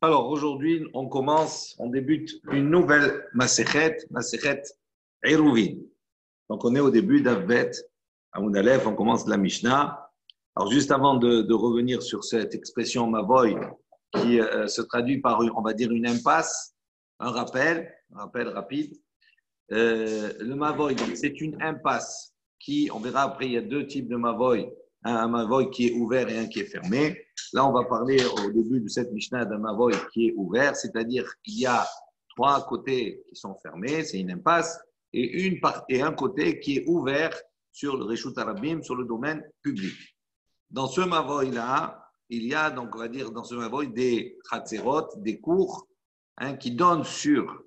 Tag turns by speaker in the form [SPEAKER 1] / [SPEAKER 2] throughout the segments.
[SPEAKER 1] Alors aujourd'hui, on débute une nouvelle Masechet Eruvin. Donc on est au début d'Avbet, Amoud Aleph, on commence la Mishnah. Alors juste avant de revenir sur cette expression Mavoy qui se traduit par, on va dire, une impasse, un rappel rapide. Le Mavoy, c'est une impasse qui, on verra après, il y a deux types de Mavoy. Un Mavoy qui est ouvert et un qui est fermé. Là, on va parler au début de cette Mishnah d'un Mavoy qui est ouvert, c'est-à-dire qu'il y a trois côtés qui sont fermés, c'est une impasse, et un côté qui est ouvert sur le Reshut Arabim, sur le domaine public. Dans ce Mavoy-là, il y a donc, on va dire, dans ce Mavoy, des Chatzerot, des cours qui donnent sur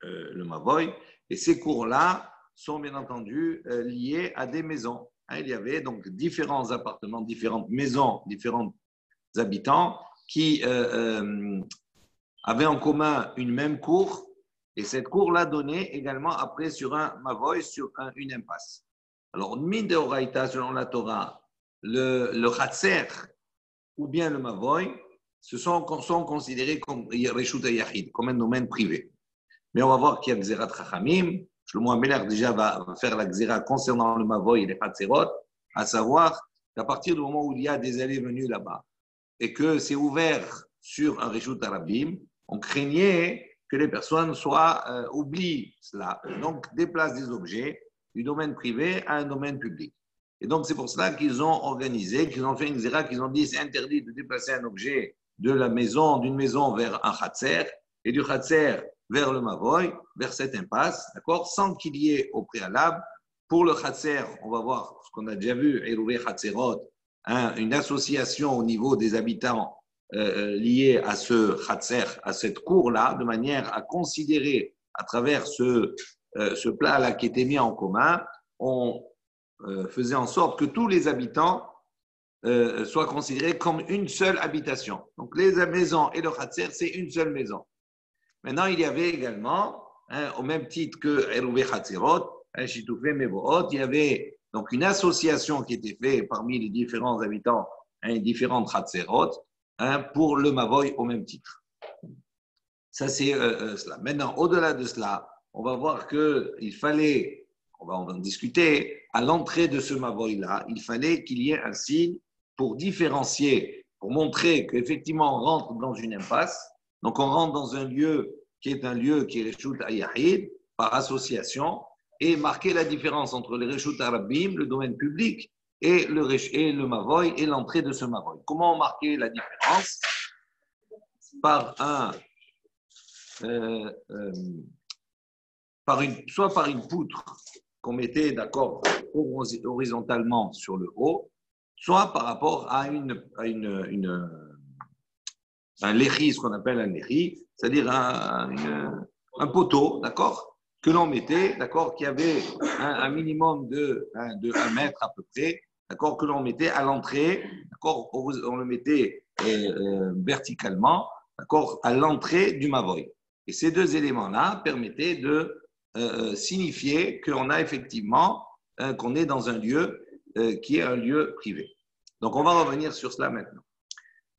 [SPEAKER 1] le Mavoy, et ces cours-là sont bien entendu liés à des maisons. Il y avait donc différents appartements, différentes maisons, différents habitants qui avaient en commun une même cour, et cette cour-là donnait également après sur un Mavoy, sur une impasse. Alors, min de Oraïta, selon la Torah, le Chatser ou bien le Mavoy sont considérés comme Reshut Yachid, comme un domaine privé. Mais on va voir qu'il y a Gzerat Chachamim. Shlomo Ameler déjà va faire la Gzera concernant le Mavoy et les Chatserot, à savoir qu'à partir du moment où il y a des allées venues là-bas et que c'est ouvert sur un Reshut Arabim, on craignait que les personnes oublient cela, donc déplacent des objets du domaine privé à un domaine public. Et donc c'est pour cela qu'ils ont organisé, qu'ils ont fait une Gzera, qu'ils ont dit c'est interdit de déplacer un objet d'une maison vers un Chatser et du Chatser vers le Mavoy, vers cette impasse, d'accord, sans qu'il y ait au préalable, pour le Chatser, on va voir ce qu'on a déjà vu, Eruvé Chatserot, une association au niveau des habitants liés à ce Chatser, à cette cour-là, de manière à considérer à travers ce plat-là qui était mis en commun, on faisait en sorte que tous les habitants soient considérés comme une seule habitation. Donc les maisons et le Chatser, c'est une seule maison. Maintenant, il y avait également, au même titre que Eruvé Chatzerot, Shitoufé Mevohot, il y avait donc une association qui était faite parmi les différents habitants, différentes Chatzerot, pour le Mavoy au même titre. Ça, c'est cela. Maintenant, au-delà de cela, on va voir qu'il fallait, on va en discuter, à l'entrée de ce Mavoy-là, il fallait qu'il y ait un signe pour différencier, pour montrer qu'effectivement on rentre dans une impasse. Donc, on rentre dans un lieu qui est Reshut Yachid, par association, et marquer la différence entre le Reshut Arabim, le domaine public, et le Mavoy, et l'entrée de ce Mavoy. Comment marquer la différence? Soit par une poutre qu'on mettait, d'accord, horizontalement sur le haut, soit par rapport à un léchi, ce qu'on appelle un léchi, c'est-à-dire un poteau, d'accord, que l'on mettait, d'accord, qui avait un minimum de 1 mètre à peu près, d'accord, que l'on mettait à l'entrée, d'accord, on le mettait verticalement, d'accord, à l'entrée du Mavoy. Et ces deux éléments-là permettaient de signifier qu'on a effectivement, qu'on est dans un lieu qui est un lieu privé. Donc, on va revenir sur cela maintenant.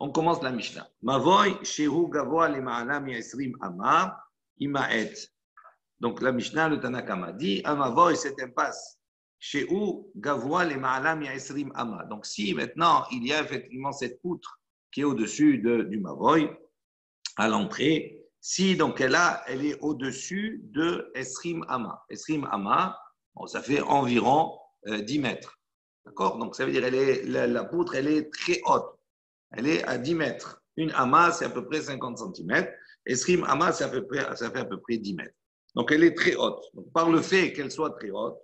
[SPEAKER 1] On commence la Mishnah. Mavoy, shehu gavoa le ma'ala mi-esrim ama, ima'et. Donc la Mishnah, le Tanakama dit, un Mavoy, cette impasse, shehu gavoa le ma'ala mi-esrim ama. Donc si maintenant il y a effectivement cette poutre qui est au-dessus du Mavoy, à l'entrée, si donc elle est au-dessus de esrim ama. Esrim ama, bon, ça fait environ 10 mètres. D'accord? Donc ça veut dire la poutre, elle est très haute. Elle est à 10 mètres. Une ama, c'est à peu près 50 cm. Esrim ama, ça fait à peu près 10 mètres. Donc, elle est très haute. Donc, par le fait qu'elle soit très haute,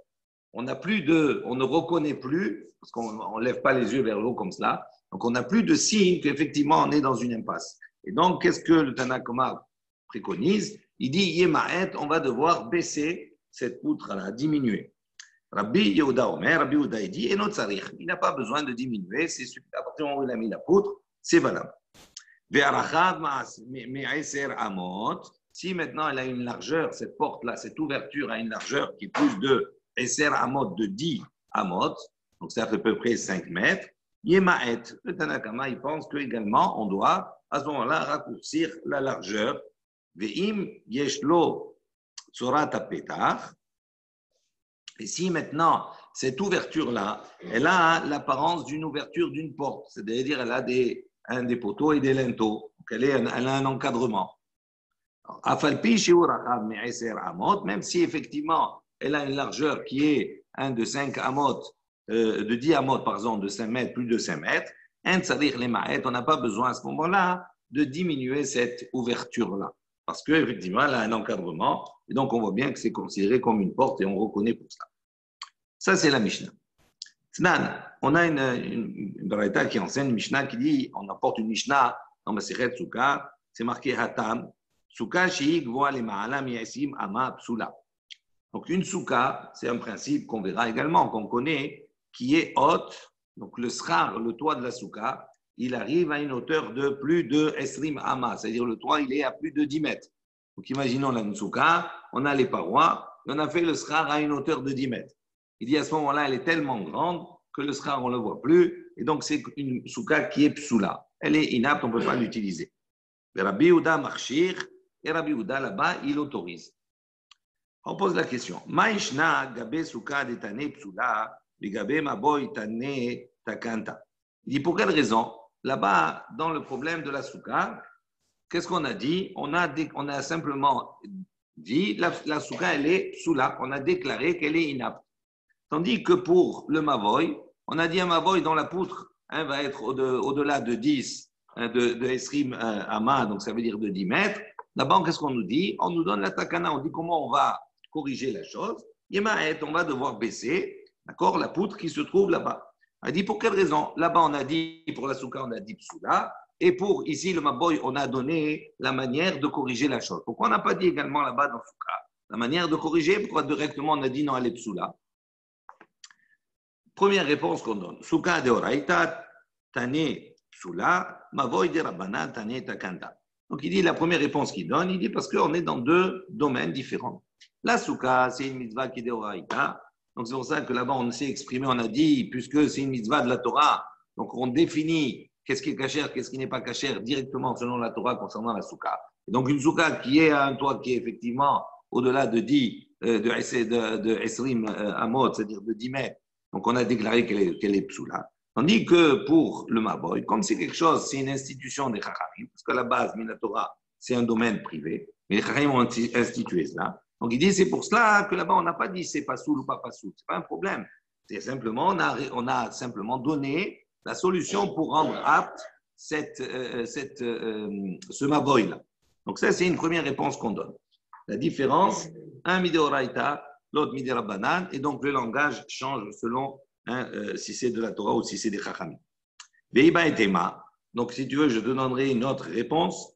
[SPEAKER 1] on ne reconnaît plus, parce qu'on ne lève pas les yeux vers le haut comme cela, donc on n'a plus de signe qu'effectivement on est dans une impasse. Et donc, qu'est-ce que le Tanakama préconise? Il dit, Yema'et, on va devoir baisser cette poutre-là, diminuer. Rabbi Yehuda Omer, Rabbi Yehuda dit, et notre sarich, il n'a pas besoin de diminuer, c'est suffisant. À partir du moment où il a mis la poutre, c'est valable. Si maintenant elle a une largeur, cette porte-là, cette ouverture a une largeur qui est plus de Eser Amot, de 10 Amot, donc ça fait à peu près 5 mètres, Yema'et, le Tanakama, il pense qu'également on doit à ce moment-là, raccourcir la largeur. Ve'im yeshlo tzorat hapetach. Et si maintenant, cette ouverture-là, elle a l'apparence d'une ouverture d'une porte, c'est-à-dire elle a des poteaux et des linteaux, donc elle a un encadrement. Même si effectivement elle a une largeur qui est de 5 amot, de 10 amot, par exemple, de 5 mètres, plus de 5 mètres, on n'a pas besoin à ce moment-là de diminuer cette ouverture-là. Parce qu'effectivement, elle a un encadrement, et donc on voit bien que c'est considéré comme une porte et on reconnaît pour ça. Ça, c'est la Mishnah. Tnan, on a une braïta qui enseigne, une Mishnah qui dit, on apporte une Mishnah dans Masechet Souka, c'est marqué Hatam, Souka Sheik voit les Ma'alam Yasim Ama Psula. Donc une Souka, c'est un principe qu'on verra également, qu'on connaît, qui est haute. Donc le schar, le toit de la Souka, il arrive à une hauteur de plus de Esrim Ama, c'est-à-dire le toit, il est à plus de 10 mètres. Donc imaginons la Souka, on a les parois, et on a fait le schar à une hauteur de 10 mètres. Il dit à ce moment-là, elle est tellement grande que le schar, on ne le voit plus, et donc c'est une Souka qui est Psula. Elle est inapte, on ne peut pas l'utiliser. Rabbi Yehuda marchir, et Rabbi Yehuda là-bas, il autorise. On pose la question. Maïshna gabe souka de tane psula, gabe maboy tane takanta. Il dit pour quelle raison? Là-bas, dans le problème de la souka, qu'est-ce qu'on a dit? On a simplement dit la souka, elle est psula. On a déclaré qu'elle est inapte. Tandis que pour le mavoy, on a dit un mavoy dont la poutre va être au-delà de 10 de Esrim Ama, donc ça veut dire de 10 mètres. Là-bas, qu'est-ce qu'on nous dit? On nous donne la takana, on dit comment on va corriger la chose. Yemaet, on va devoir baisser, d'accord, la poutre qui se trouve là-bas. On a dit pour quelle raison? Là-bas, on a dit, pour la souka, on a dit psula, et pour ici, le maboy, on a donné la manière de corriger la chose. Pourquoi on n'a pas dit également là-bas dans souka la manière de corriger? Pourquoi directement on a dit non, elle est psula? Première réponse qu'on donne. Souka de oraita, tane psula, mavoy de rabbanan, tane takanta. Donc il dit la première réponse qu'il donne, il dit parce qu'on est dans deux domaines différents. La souka, c'est une mitzvah qui est de oraita. Donc c'est pour ça que là-bas on s'est exprimé, on a dit, puisque c'est une mitzvah de la Torah, donc on définit qu'est-ce qui est cachère, qu'est-ce qui n'est pas cachère directement selon la Torah concernant la souka. Et donc une souka qui est à un toit qui est effectivement au-delà de 10, de Esrim Amot, c'est-à-dire de 10 mètres, donc on a déclaré qu'elle est psoula. Tandis que pour le Maboy, comme c'est quelque chose, c'est une institution des Chachamim, parce qu'à la base, Minatora, c'est un domaine privé, mais les Chachamim ont institué cela. Donc il dit, c'est pour cela que là-bas, on n'a pas dit c'est pas soul ou pas soul. Ce n'est pas un problème. C'est simplement, on a simplement donné la solution pour rendre apte ce Maboy-là. Donc ça, c'est une première réponse qu'on donne. La différence, un Mideoraita, l'autre Midé Rabbanan, et donc le langage change selon si c'est de la Torah ou si c'est des Chachamim. Veiba et Tema, donc si tu veux, je te donnerai une autre réponse.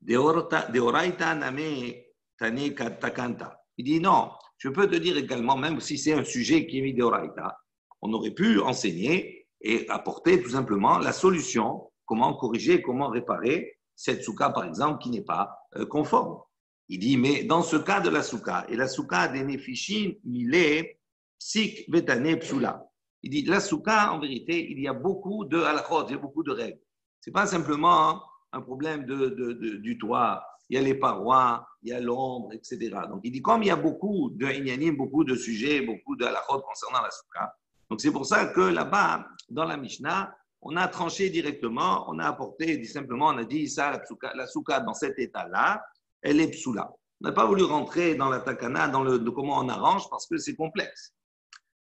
[SPEAKER 1] Deoraita name tane takanta. Il dit non, je peux te dire également, même si c'est un sujet qui est mis Deoraita, on aurait pu enseigner et apporter tout simplement la solution, comment corriger, comment réparer cette souka, par exemple, qui n'est pas conforme. Il dit, mais dans ce cas de la souka, et la souka des nefishim, il est psik vetane psula. Il dit, la souka, en vérité, il y a beaucoup de halachot, il y a beaucoup de règles. Ce n'est pas simplement un problème du toit, il y a les parois, il y a l'ombre, etc. Donc il dit, comme il y a beaucoup de inyanim, beaucoup de sujets, beaucoup de halachot concernant la souka, donc c'est pour ça que là-bas, dans la Mishnah, on a tranché directement, on a apporté, simplement, on a dit, ça, la souka dans cet état-là, elle est psoula. On n'a pas voulu rentrer dans la takana, de comment on arrange, parce que c'est complexe.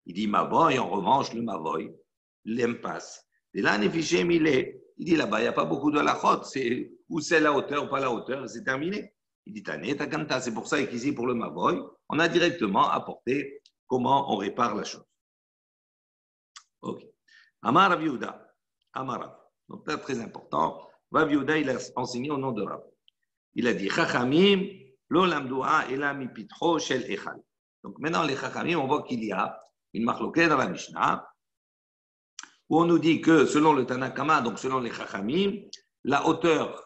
[SPEAKER 1] Il dit Mavoy, en revanche, le Mavoy, l'impasse. Et là, Nefishem, il dit là-bas, il n'y a pas beaucoup de halachot, c'est où c'est la hauteur, pas la hauteur, c'est terminé. Il dit Tane, Takanta, c'est pour ça qu'ici, pour le Mavoy, on a directement apporté comment on répare la chose. Ok. Amar Rav Yehuda, Amar Rav. Donc là, très important. Rav Yehuda, il a enseigné au nom de Rav. Il a dit Chachamim, lo lamdoua ela mipitro shel echal. Donc maintenant, les Chachamim, on voit qu'il y a une marloquette dans la Mishnah où on nous dit que selon le Tanakama, donc selon les Chachamim, la hauteur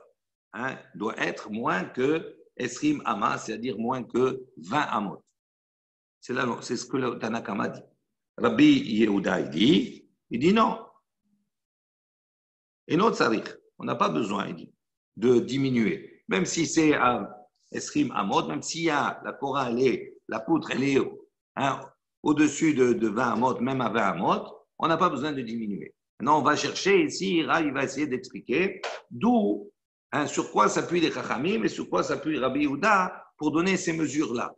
[SPEAKER 1] doit être moins que Esrim Ama, c'est-à-dire moins que 20 Amot. C'est ce que le Tanakama dit. Rabbi Yehuda, il dit non. Et non, Tsarich. On n'a pas besoin, il dit, de diminuer. Même si c'est à Esrim Amot, même s'il y a la Korah, la poutre, elle est au-dessus de 20 Amot, même à 20 Amot, on n'a pas besoin de diminuer. Maintenant, on va chercher ici, il va essayer d'expliquer d'où, sur quoi s'appuient les Chachamim et sur quoi s'appuie Rabbi Yehuda pour donner ces mesures-là.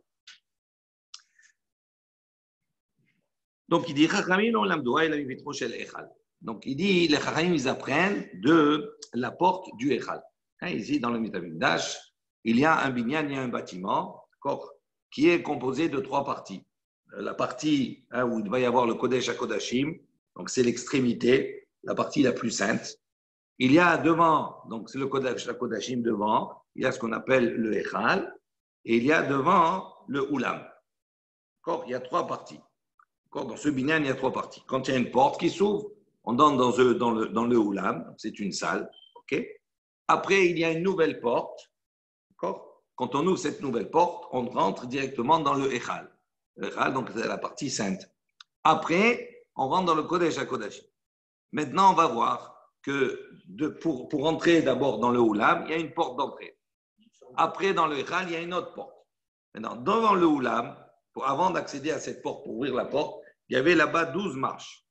[SPEAKER 1] Donc, il dit Chachamim, on l'amdoua, il a mis trop chez l'Echal. Donc, il dit les Chachamim, ils apprennent de la porte du Echal. Ici, dans le Mitamikdash, il y a un binyan, il y a un bâtiment, qui est composé de 3 parties. La partie où il va y avoir le Kodesh HaKodashim, donc c'est l'extrémité, la partie la plus sainte. Il y a devant, donc c'est le Kodesh HaKodashim devant, il y a ce qu'on appelle le Echal, et il y a devant le Oulam. Il y a 3 parties. Dans ce binyan, il y a 3 parties. Quand il y a une porte qui s'ouvre, on entre dans le Oulam, c'est une salle. Après, il y a une nouvelle porte. Quand on ouvre cette nouvelle porte, on rentre directement dans le Echal. Le Echal, donc c'est la partie sainte. Après, on rentre dans le Kodesh HaKodashim. Maintenant, on va voir que pour entrer d'abord dans le Oulam, il y a une porte d'entrée. Après, dans le Echal, il y a une autre porte. Maintenant, devant le Oulam, avant d'accéder à cette porte, pour ouvrir la porte, il y avait là-bas 12 marches.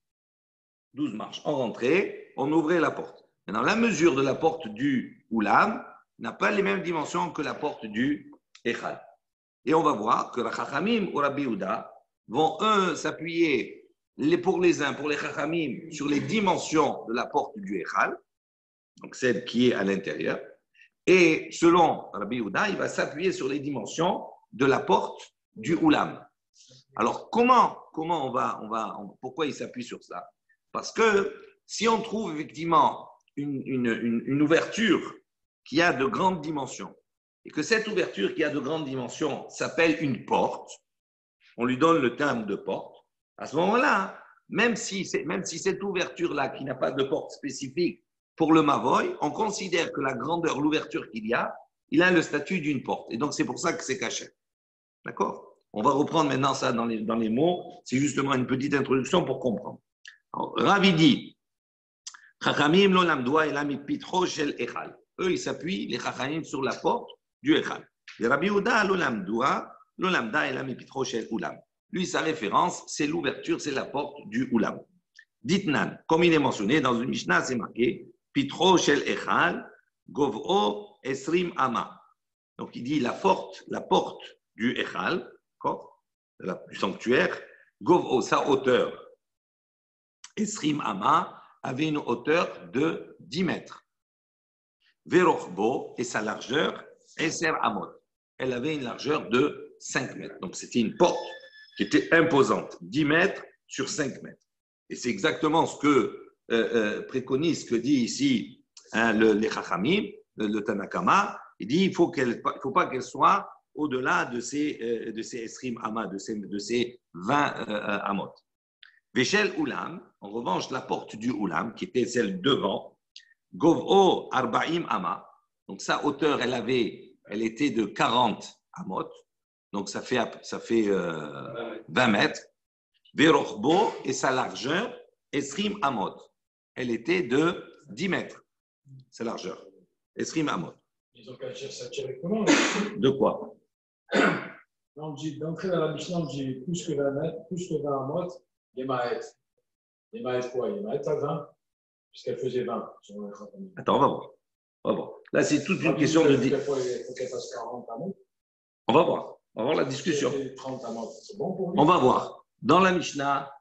[SPEAKER 1] 12 marches. On rentrait, on ouvrait la porte. Maintenant, la mesure de la porte du Oulam n'a pas les mêmes dimensions que la porte du Echal. Et on va voir que la Chachamim ou Rabbi Yehuda vont, eux, s'appuyer pour les Chachamim, sur les dimensions de la porte du Echal, donc celle qui est à l'intérieur. Et selon Rabbi Yehuda, il va s'appuyer sur les dimensions de la porte du Oulam. Alors, pourquoi il s'appuie sur ça? Parce que si on trouve effectivement une ouverture qui a de grandes dimensions, et que cette ouverture qui a de grandes dimensions s'appelle une porte, on lui donne le terme de porte, à ce moment-là, même si cette ouverture-là, qui n'a pas de porte spécifique pour le Mavoy, on considère que la grandeur, l'ouverture qu'il a, il a le statut d'une porte. Et donc, c'est pour ça que c'est caché. D'accord? On va reprendre maintenant ça dans les mots. C'est justement une petite introduction pour comprendre. Ravi dit, Chachamim lo lamdoua elam pitro shel echal. Eux, ils s'appuient, les Chachamim, sur la porte du echal. Et Rabbi Yehuda lo lamda elam pitro shel ulam. Lui, sa référence, c'est l'ouverture, c'est la porte du ulam. Ditnan, comme il est mentionné dans une Mishnah, c'est marqué pitro shel echal gov'o esrim ama. Donc il dit la porte du echal, du sanctuaire, gov'o, sa hauteur, esrim ama, avait une hauteur de 10 mètres. Verochbo, et sa largeur, eser amot. Elle avait une largeur de 5 mètres. Donc c'était une porte qui était imposante, 10 mètres sur 5 mètres. Et c'est exactement ce que préconise, ce que dit ici les Chachamim, le Tanakama. Il dit il ne faut pas qu'elle soit au-delà de ces esrim ama, de ces 20 amot. Veshel Ulam, en revanche, la porte du Ulam, qui était celle devant, Gov'o Arba'im Ama, donc sa hauteur, elle était de 40 amot, donc ça fait 20 mètres. Verochbo, et sa largeur, Esrim Amot, elle était de 10 mètres, sa largeur. Esrim Amot.
[SPEAKER 2] Ils ont qu'à chercher ça directement.
[SPEAKER 1] De quoi?
[SPEAKER 2] On dit, d'entrer dans la Mishnah, on dit plus que 20 mètres, plus que 20 amot. Yemaet. Yemaet quoi? Yemaet à 20, puisqu'elle faisait 20.
[SPEAKER 1] Attends, on va voir. Là, c'est toute une question de...
[SPEAKER 2] Il faut qu'elle fasse 40 amots.
[SPEAKER 1] On va voir la discussion.
[SPEAKER 2] 30 amots, c'est bon pour lui.
[SPEAKER 1] On va voir. Dans la Mishnah,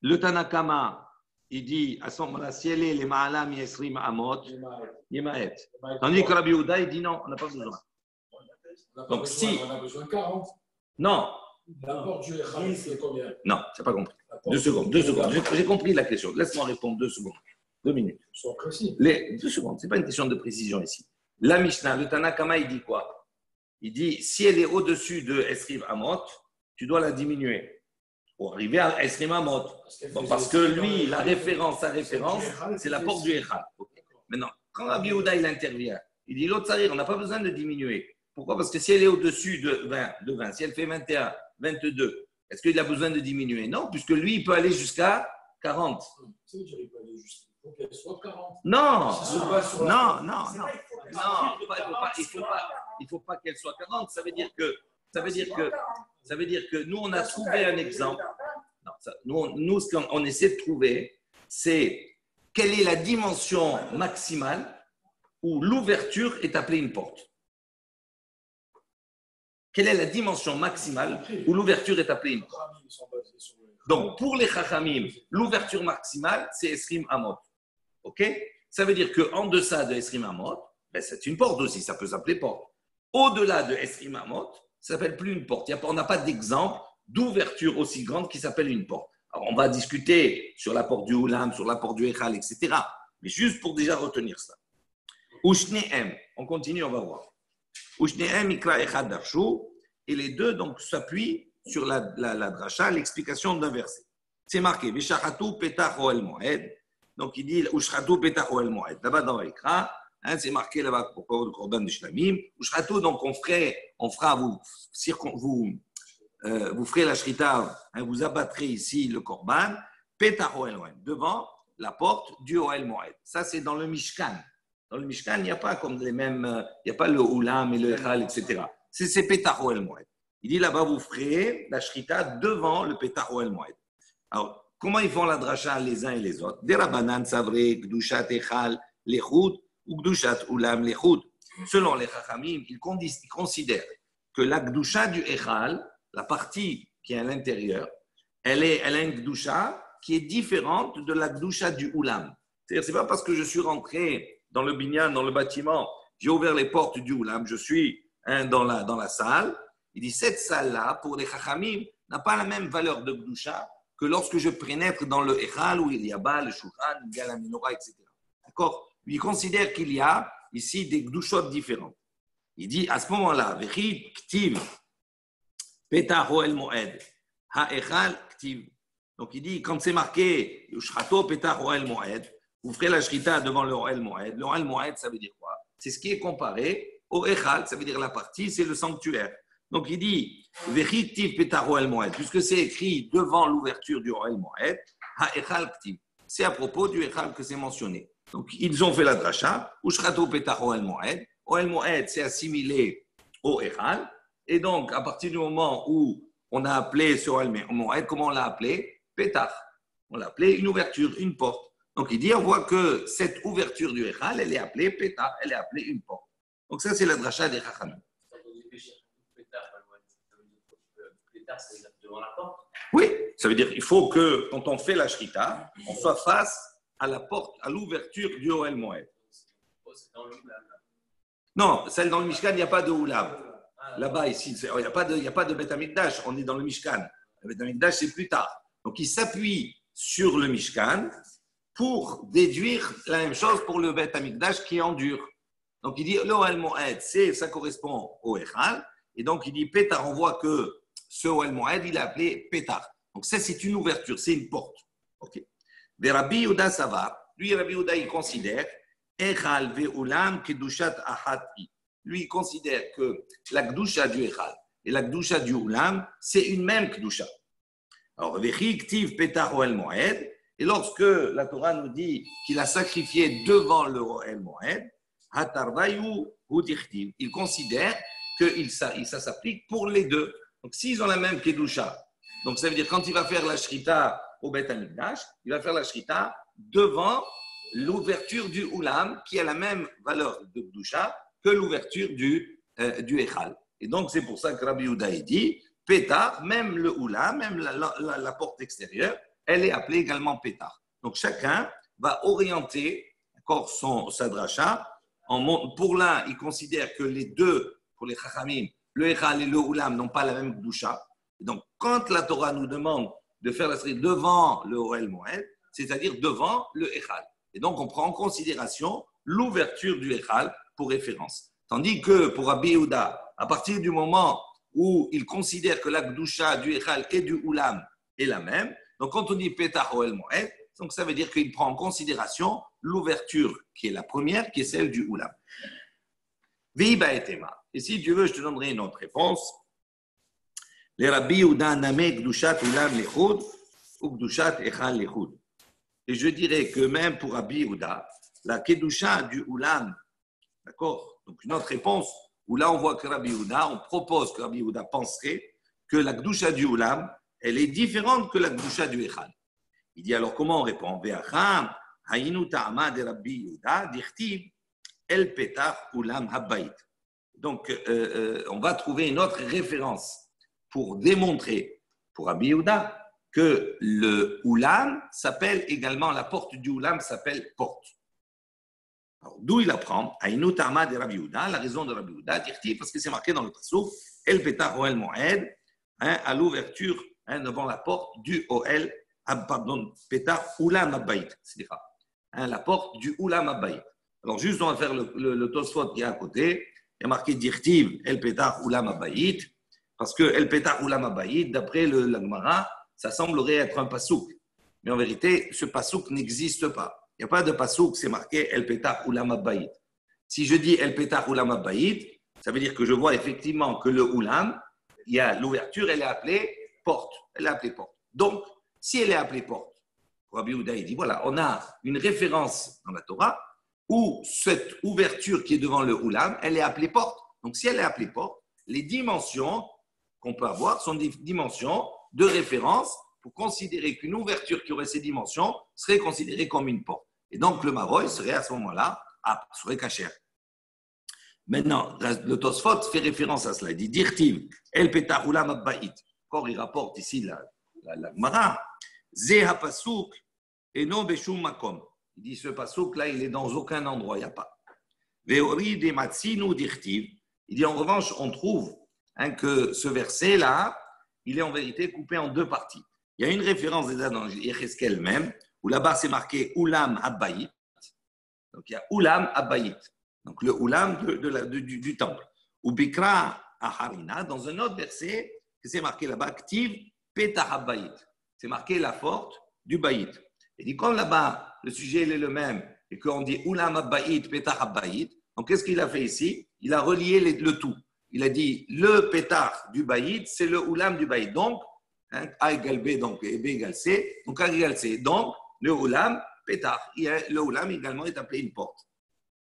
[SPEAKER 1] le Tanakama, il dit à ce moment-là, si elle est les Ma'alam Yesrim Amot, Yemaet. Tandis que Rabbi Yehuda, il dit non, on n'a pas besoin. Donc si...
[SPEAKER 2] On a besoin de 40.
[SPEAKER 1] Non.
[SPEAKER 2] La porte du Echal, c'est combien?
[SPEAKER 1] Non, je n'ai pas compris. 2 secondes. J'ai compris la question. Laisse-moi répondre 2 secondes. 2 minutes.
[SPEAKER 2] Sois précis.
[SPEAKER 1] 2 secondes. Ce n'est pas une question de précision ici. La Mishnah, le Tanakama, il dit quoi? Il dit, si elle est au-dessus de Esrim Amot, tu dois la diminuer pour arriver à Esrim Amot. Parce que lui, sa référence, c'est la porte du Echal. Maintenant, quand Rabbi Yehuda, il intervient, il dit, l'autre salir, on n'a pas besoin de diminuer. Pourquoi? Parce que si elle est au-dessus de 20, si elle fait 21, 22, est-ce qu'il a besoin de diminuer? Non, puisque lui, il peut aller jusqu'à 40.
[SPEAKER 2] faut qu'elle soit 40.
[SPEAKER 1] Non,
[SPEAKER 2] Si se base sur
[SPEAKER 1] non, non, non. Non, il faut pas qu'elle soit 40. Ça veut dire que nous, on a trouvé un exemple. Non, nous, ce qu'on essaie de trouver, c'est quelle est la dimension maximale où l'ouverture est appelée une porte. Quelle est la dimension maximale où l'ouverture est appelée une porte? Donc, pour les Chachamim, l'ouverture maximale, c'est Esrim Amot. OK? Ça veut dire qu'en deçà de Esrim Amot, ben c'est une porte aussi, ça peut s'appeler porte. Au-delà de Esrim Amot, ça ne s'appelle plus une porte. On n'a pas d'exemple d'ouverture aussi grande qui s'appelle une porte. Alors, on va discuter sur la porte du Oulam, sur la porte du Echal, etc. Mais juste pour déjà retenir ça. Ushnehem, on continue, on va voir. Ushnehem ikra echad darshu, et les deux donc s'appuient sur la dracha, l'explication d'un verset. C'est marqué, Veshachatu petach oel moed. Donc il dit, Ushchatu petach oel moed. Là-bas dans l'Ikra, c'est marqué là-bas pour le Korban de Shlamim. Ushchatu, donc on fera, vous ferez la shrita, vous abattrez ici le Korban, petach oel moed, devant la porte du oel moed. Ça c'est dans le Mishkan. Dans le Mishkan, il n'y a pas comme les mêmes, il n'y a pas le Oulam et le Echal, etc. C'est petach oel moed. Il dit là-bas, vous ferez la shrita devant le petach oel moed. Alors, comment ils font la dracha les uns et les autres? Des rabanan savré, gdushat echal lechud ou gdushat ulam lechud. Selon les chachamim, ils considèrent que la gdusha du echal, la partie qui est à l'intérieur, elle a une gdusha qui est différente de la gdusha du ulam. C'est-à-dire, c'est pas parce que je suis rentré dans le binyan, dans le bâtiment, j'ai ouvert les portes du ulam, je suis dans la salle. Il dit cette salle-là, pour les chachamim, n'a pas la même valeur de gdusha que lorsque je pénètre dans le Echal où il y a Baal, le Shulchan, il y a la Menorah, etc. D'accord? Il considère qu'il y a ici des gdushot différentes. Il dit à ce moment-là, Vechid ktiv petach oel moed ha-echal ktiv. Donc il dit quand c'est marqué Ushchato petach oel moed, vous ferez la shrita devant le oel moed. Le oel moed, ça veut dire quoi? C'est ce qui est comparé au Echal, ça veut dire la partie, c'est le sanctuaire. Donc il dit, puisque c'est écrit devant l'ouverture du Oel Moed, c'est à propos du Echal que c'est mentionné. Donc ils ont fait la dracha, Ushrato Petach Oel Moed. Oel Moed, c'est assimilé au Echal. Et donc à partir du moment où on a appelé ce Oel Moed, comment on l'a appelé? Petach. On l'a appelé une ouverture, une porte. Donc il dit, on voit que cette ouverture du Echal, elle est appelée Petach, elle est appelée une porte. Donc ça c'est la dracha des Chachamim. Devant la porte. Oui, ça veut dire qu'il faut que quand on fait la shrita, on soit face à la porte, à l'ouverture du Oel Moed. Non, celle dans le Mishkan, il n'y a pas de Oulam. Là-bas, ici, il n'y a pas de Bet Amikdash, on est dans le Mishkan. Le Bet Amikdash, c'est plus tard. Donc, il s'appuie sur le Mishkan pour déduire la même chose pour le Bet Amikdash qui est en dur. Donc, il dit, le Oel Moed, ça correspond au Echal. Et donc, il dit, Pétar, on voit que ce Oel Moed, il est appelé Pétar. Donc, ça, c'est une ouverture, c'est une porte. OK. Mais Rabbi Yehuda Savar, lui, Rabbi Yehuda, il considère Echal ve'ulam kedushat ahati. Lui, il considère que la Kedusha du Echal et la Kedusha du Ulam, c'est une même Kedusha. Alors, Vechi ktiv Pétar Oel Moed. Et lorsque la Torah nous dit qu'il a sacrifié devant le Oel Moed, Hatarvayu Hudichtiv. Il considère que ça s'applique pour les deux. Donc, s'ils ont la même Kedusha, donc ça veut dire quand il va faire la Shrita au Bet Amikdash, il va faire la Shrita devant l'ouverture du Ulam, qui a la même valeur de Kedusha que l'ouverture du Echal. Et donc, c'est pour ça que Rabbi Yehuda dit, Pétar, même le Ulam, même la porte extérieure, elle est appelée également Pétar. Donc, chacun va orienter sa dracha. Pour l'un, il considère que les deux, pour les Chachamim, le Echal et le Ulam n'ont pas la même Kedusha. Donc, quand la Torah nous demande de faire la série devant le Oel Moed, c'est-à-dire devant le Echal. Et donc, on prend en considération l'ouverture du Echal pour référence. Tandis que pour Rabbi Yehuda, à partir du moment où il considère que la Kedusha du Echal et du Ulam est la même, donc quand on dit Petach Oel Moed, donc ça veut dire qu'il prend en considération l'ouverture qui est la première, qui est celle du Ulam. Viba et Tema. Et si tu veux, je te donnerai une autre réponse. Les Rabbi Yehuda namé Kedushat Ulam Lechud ou Kedushat Echal Lechud. Et je dirais que même pour Rabbi Yehuda, la Kedusha du Oulam, d'accord? Donc une autre réponse, où là on voit que Rabbi Yehuda, on propose que Rabbi Yehuda penserait que la Kedusha du Oulam, elle est différente que la Kedusha du Echad. Il dit alors comment on répond? Ve'acham, hayinu ta'ama de Rabbi Yehuda, dirtiv, el petach Oulam habbayit. Donc on va trouver une autre référence pour démontrer pour Rabbi Yehuda que le Oulam s'appelle également, la porte du Oulam s'appelle porte. Alors, d'où il apprend Aïnou Tama de Rabbi Yehuda, la raison de Rabbi Yehuda, parce que c'est marqué dans le pasuk, El Petach Oel Moed, à l'ouverture devant la porte du Oel, Petach Oulam Abbayit, la porte du Oulam Abbayit. Alors, juste, on va faire le Tosfot qui est à côté, il y a marqué Dirtiv El Petach Oulam Abbayit, parce que El Petach Oulam Abbayit, d'après la Gemara, ça semblerait être un pasouk. Mais en vérité, ce pasouk n'existe pas. Il n'y a pas de pasouk, c'est marqué El Petach Oulam Abbayit. Si je dis El Petach Oulam Abbayit, ça veut dire que je vois effectivement que le Oulam, il y a l'ouverture, elle est appelée porte. Elle est appelée porte. Donc, si elle est appelée porte, Rabbi Yehuda dit voilà, on a une référence dans la Torah où cette ouverture qui est devant le Oulam, elle est appelée porte. Donc, si elle est appelée porte, les dimensions qu'on peut avoir sont des dimensions de référence pour considérer qu'une ouverture qui aurait ces dimensions serait considérée comme une porte. Et donc, le maroï serait à ce moment-là, serait cachère. Maintenant, le Tosfot fait référence à cela. Il dit Dirtiv, El Petach Oulam Abbayit. Encore, il rapporte ici la Gemara. Ze ha-pasuk eno beshum makom. Il dit ce pasuk-là, il est dans aucun endroit, il n'y a pas. Veori de matzinu dirtiv. Il dit en revanche, on trouve que ce verset-là, il est en vérité coupé en deux parties. Il y a une référence déjà dans Yecheskel même, où là-bas c'est marqué Oulam Abbayit. Donc il y a Oulam Abbayit, donc le Oulam du temple. Ou Bikra Aharina, dans un autre verset, c'est marqué là-bas Ktiv Petach Abbayit. C'est marqué la porte du Bayit. Et dit comme là-bas, le sujet il est le même, et qu'on dit Oulam Abbayit, Petach Abbayit, donc qu'est-ce qu'il a fait ici? Il a relié le tout. Il a dit le pétard du Bayit, c'est le Oulam du Bayit. Donc, A égale B, donc B égale C. Donc A égale C. Donc, le Oulam, pétard. Le Oulam également est appelé une porte.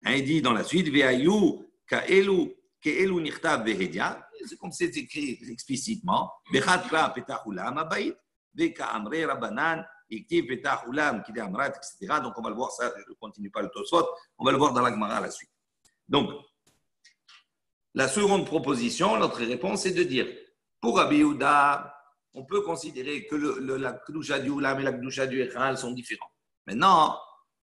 [SPEAKER 1] Il dit dans la suite, Ve'ayu ka'elu nichtav ve'hedia. C'est comme c'est écrit explicitement. Ve'chat kra pétard Oulam abayit. Ve'ka'amre rabanan. Iktiv pétard Oulam kide amrat, etc. Donc, on va le voir ça. Je ne continue pas le Tosfot. On va le voir dans la Gemara à la suite. Donc, la seconde proposition, notre réponse, est de dire, pour Rabbi Yehuda, on peut considérer que la Kedusha du Oulam et la Kedusha du Echal sont différents. Maintenant,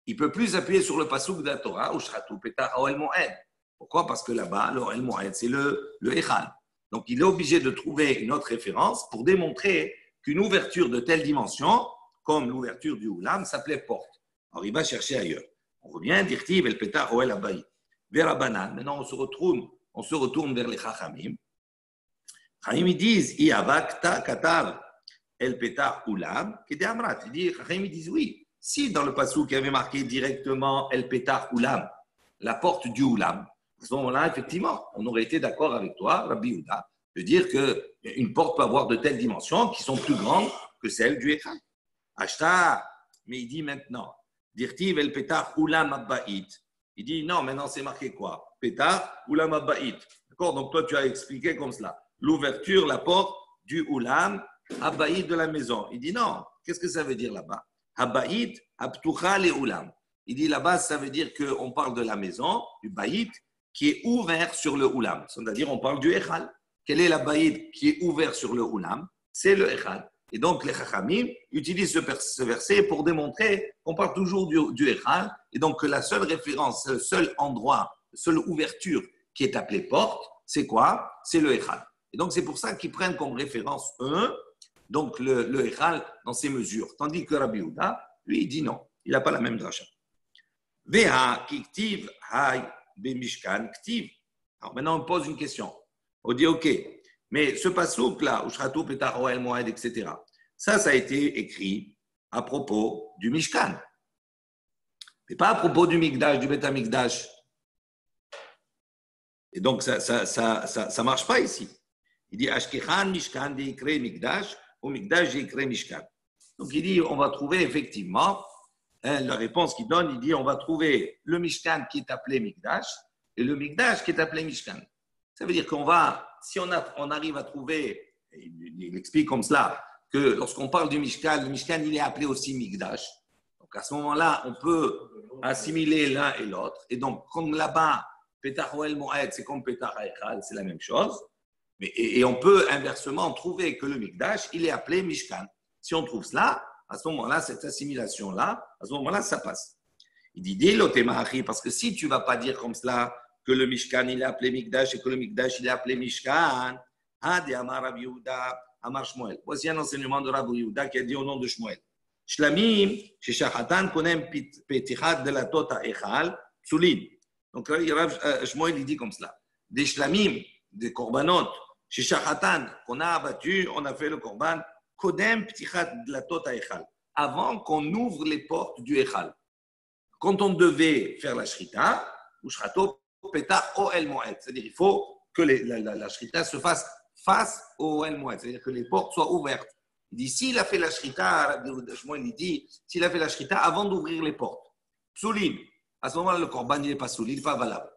[SPEAKER 1] il ne peut plus appuyer sur le pasuk de la Torah, Ushratu Petach Oel Moed. Pourquoi? Parce que là-bas, le Oel Moed, c'est le Echal. Donc, il est obligé de trouver une autre référence pour démontrer qu'une ouverture de telle dimension, comme l'ouverture du Oulam, s'appelait porte. Alors, il va chercher ailleurs. On revient, Dirtiv El Petach Oel Abayit. Verabanan. Maintenant, on se retourne vers les Chachamim. Chachamim, ils disent, Iavakta Katar El Petach Oulam, Kede Amrat. Chachamim, ils disent oui. Si dans le passage qui avait marqué directement El Petach Oulam, la porte du Oulam, à ce moment-là, effectivement, on aurait été d'accord avec toi, Rabbi Yehuda, de dire qu'une porte peut avoir de telles dimensions qui sont plus grandes que celles du Echal. Ashta, mais il dit maintenant, Dirtiv El Petach Oulam Abbayit. Il dit non, maintenant c'est marqué quoi? Petach Oulam Abbayit. D'accord? Donc toi tu as expliqué comme cela. L'ouverture, la porte du Oulam Abbayit de la maison. Il dit non. Qu'est-ce que ça veut dire là-bas? Abbayit Abtucha le Oulam. Il dit là-bas, ça veut dire qu'on parle de la maison, du Bayit, qui est ouvert sur le Oulam. C'est-à-dire on parle du Echal. Quel est la Bayit qui est ouvert sur le Oulam? C'est le Echal. Et donc, les Chachamim utilisent ce verset pour démontrer qu'on parle toujours du Echal, et donc que la seule référence, le seul endroit, la seule ouverture qui est appelée porte, c'est quoi? C'est le Echal. Et donc, c'est pour ça qu'ils prennent comme référence donc le Echal dans ses mesures. Tandis que Rabbi Yehuda, lui, il dit non, il n'a pas la même dracha. Veha kiktiv hay bemishkan ktiv. Alors maintenant, on pose une question. On dit, OK, mais ce passouk-là, Ushratu Petach Oel Moed, etc., ça a été écrit à propos du Mishkan. Mais pas à propos du Mikdash, du Beth HaMikdash. Et donc, ça marche pas ici. Il dit, Ashkechan Mishkan de Ikre Mikdash, ou Mikdash de Ikre Mishkan. Donc, il dit, on va trouver effectivement la réponse qu'il donne, il dit on va trouver le Mishkan qui est appelé Mikdash et le Mikdash qui est appelé Mishkan. Ça veut dire qu'on va, si on arrive à trouver, il explique comme cela, que lorsqu'on parle du Mishkan, le Mishkan il est appelé aussi Mikdash. Donc à ce moment-là, on peut assimiler l'un et l'autre. Et donc, comme là-bas, Petach Oel Moed, c'est comme Petach Haechal, c'est la même chose. Et on peut inversement trouver que le Mikdash, il est appelé Mishkan. Si on trouve cela, à ce moment-là, cette assimilation-là, à ce moment-là, ça passe. Il dit, dis-le, parce que si tu ne vas pas dire comme cela, que le Mishkan, il est appelé Mikdash et que le Mikdash, il est appelé Mishkan, Adi Amar Rav Yehuda, Amar Shmuel. Voici un enseignement de Rav Yehuda qui a dit au nom de Shmuel. Shlamim, chez Shachatan, konem petichat de la tota echal, psulin. Donc, Shmuel, il dit comme cela. Des shlamim, des korbanot, chez Shachatan, qu'on a abattu, on a fait le korban, kodem petichat de la tota echal. Avant qu'on ouvre les portes du echal. Quand on devait faire la shrita, ou shrato, petach o el moed. C'est-à-dire, il faut que la shrita se fasse face au el moed. C'est-à-dire que les portes soient ouvertes. Il dit, s'il a fait la shrita, il dit, s'il a fait la shrita avant d'ouvrir les portes, psulim, à ce moment-là, le korban, il n'est pas souli, il n'est pas valable.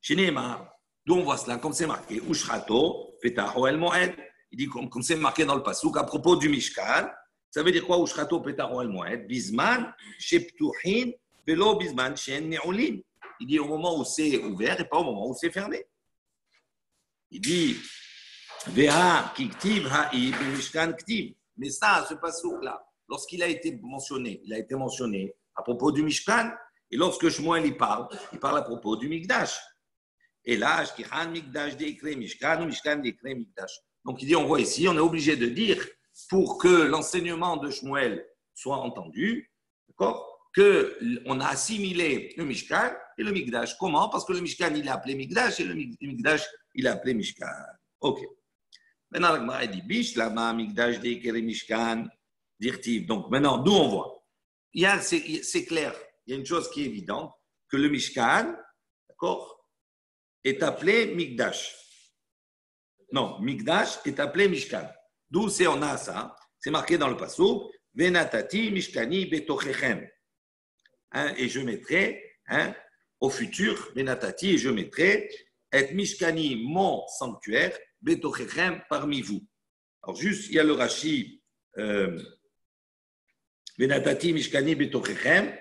[SPEAKER 1] Chez Neymar, d'où on voit cela, comme c'est marqué, Ushrato, Petaho El Moed, il dit, comme c'est marqué dans le Passouk, à propos du Mishkan, ça veut dire quoi, Ushrato, Petaho El Moed, Bisman, Sheptuhin, Velo Bisman, Shen Ne'olim. Il dit, au moment où c'est ouvert et pas au moment où c'est fermé. Il dit, Veha kiktiv ha'i b'mishkan ktiv. Mais ça, ce passouk-là, lorsqu'il a été mentionné, il a été mentionné à propos du Mishkan, et lorsque Shmuel il parle à propos du Mikdash. Et là, Shkichan Mikdash d'écrit Mishkan ou Mishkan d'écrit Mikdash. Donc il dit, on voit ici, on est obligé de dire, pour que l'enseignement de Shmuel soit entendu, d'accord, qu'on a assimilé le Mishkan et le Mikdash. Comment? Parce que le Mishkan, il est appelé Mikdash et le Mikdash, il est appelé Mishkan. Ok. Maintenant, la Gemara dit Bish, lama, Mikdash, Deikere, Mishkan, Dirtiv. Donc maintenant, d'où on voit c'est clair, il y a une chose qui est évidente, que le Mishkan, d'accord, est appelé Mikdash. Non, Mikdash est appelé Mishkan. D'où on a ça, c'est marqué dans le Passouk, Venatati, Mishkani, Betochechem. Et je mettrai, au futur, Venatati, et je mettrai, et Mishkani, mon sanctuaire, Betochechem parmi vous. Alors, juste, il y a le Rashi, Venatati Mishkani Betochechem,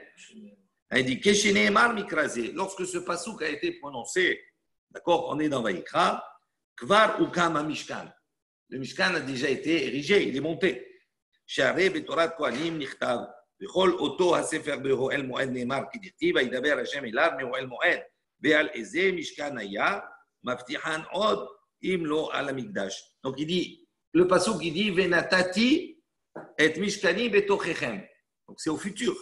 [SPEAKER 1] il dit Kesheneemar Mikrazé. Lorsque ce passouk a été prononcé, d'accord, on est dans Vaïkra, Kvar Ukama Mishkan. Le Mishkan a déjà été érigé, il est monté. Share Betorat Kohanim Nichtav, Bechol Oto HaSefer Behoel Moed Neemar Kidirti, Vaidaber Hashem Elav Mehoel Moed, Veal Eze Mishkan Aya, Maftihan Od. Imlo ala Mikdash. Donc il dit, le passouk il dit Venatati et Mishkani betochechem. Donc c'est au futur.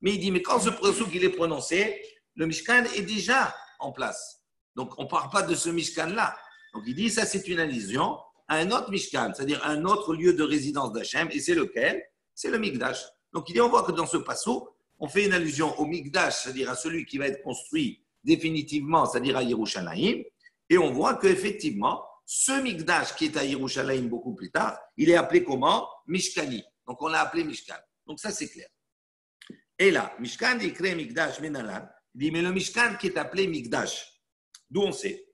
[SPEAKER 1] Mais il dit, mais quand ce passouk il est prononcé, le Mishkan est déjà en place. Donc on ne parle pas de ce Mishkan-là. Donc il dit, ça c'est une allusion à un autre Mishkan, c'est-à-dire un autre lieu de résidence d'Hachem. Et c'est lequel? C'est le Mikdash. Donc il dit, on voit que dans ce passouk, on fait une allusion au Mikdash, c'est-à-dire à celui qui va être construit définitivement, c'est-à-dire à Yerushalayim. Et on voit qu'effectivement, ce Mikdash qui est à Yerushalayim beaucoup plus tard, il est appelé comment? Mishkani. Donc on l'a appelé Mishkan. Donc ça c'est clair. Et là, Mishkan il crée Mikdash Menalan. Il dit, mais le Mishkan qui est appelé Mikdash, d'où on sait?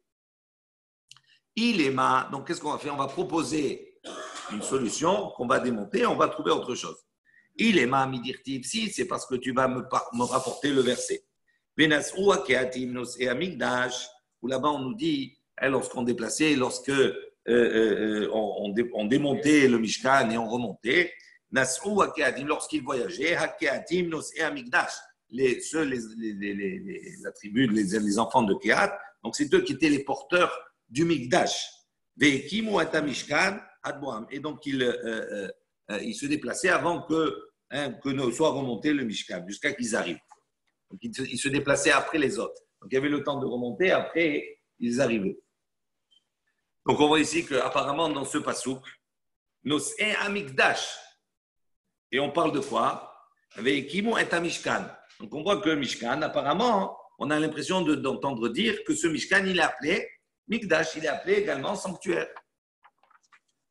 [SPEAKER 1] Il est ma. Donc qu'est-ce qu'on va faire? On va proposer une solution qu'on va démonter, on va trouver autre chose. Il est ma midirtiv. Si, c'est parce que tu vas me rapporter le verset. Venasru akeatim nos et Mikdash. Où là-bas on nous dit, lorsqu'on déplaçait, lorsque on démontait le Mishkan et on remontait, Nas'u Hakeatim, lorsqu'ils voyageaient, Hakeatim Nos'e Amigdash, la tribu, les enfants de Kehat, donc c'est eux qui étaient les porteurs du Mikdash. Ve'ekimu ata Mishkan Adboam. Et donc ils se déplaçaient avant que ne soit remonté le Mishkan, jusqu'à qu'ils arrivent. Donc ils se déplaçaient après les autres. Donc il y avait le temps de remonter, après ils arrivaient. Donc on voit ici qu'apparemment dans ce passouk, Nos'e Amigdash, et on parle de quoi? Ve'ekimu et Mishkan. Donc on voit que Mishkan, apparemment, on a l'impression d'entendre dire que ce Mishkan, il est appelé Mikdash, il est appelé également sanctuaire.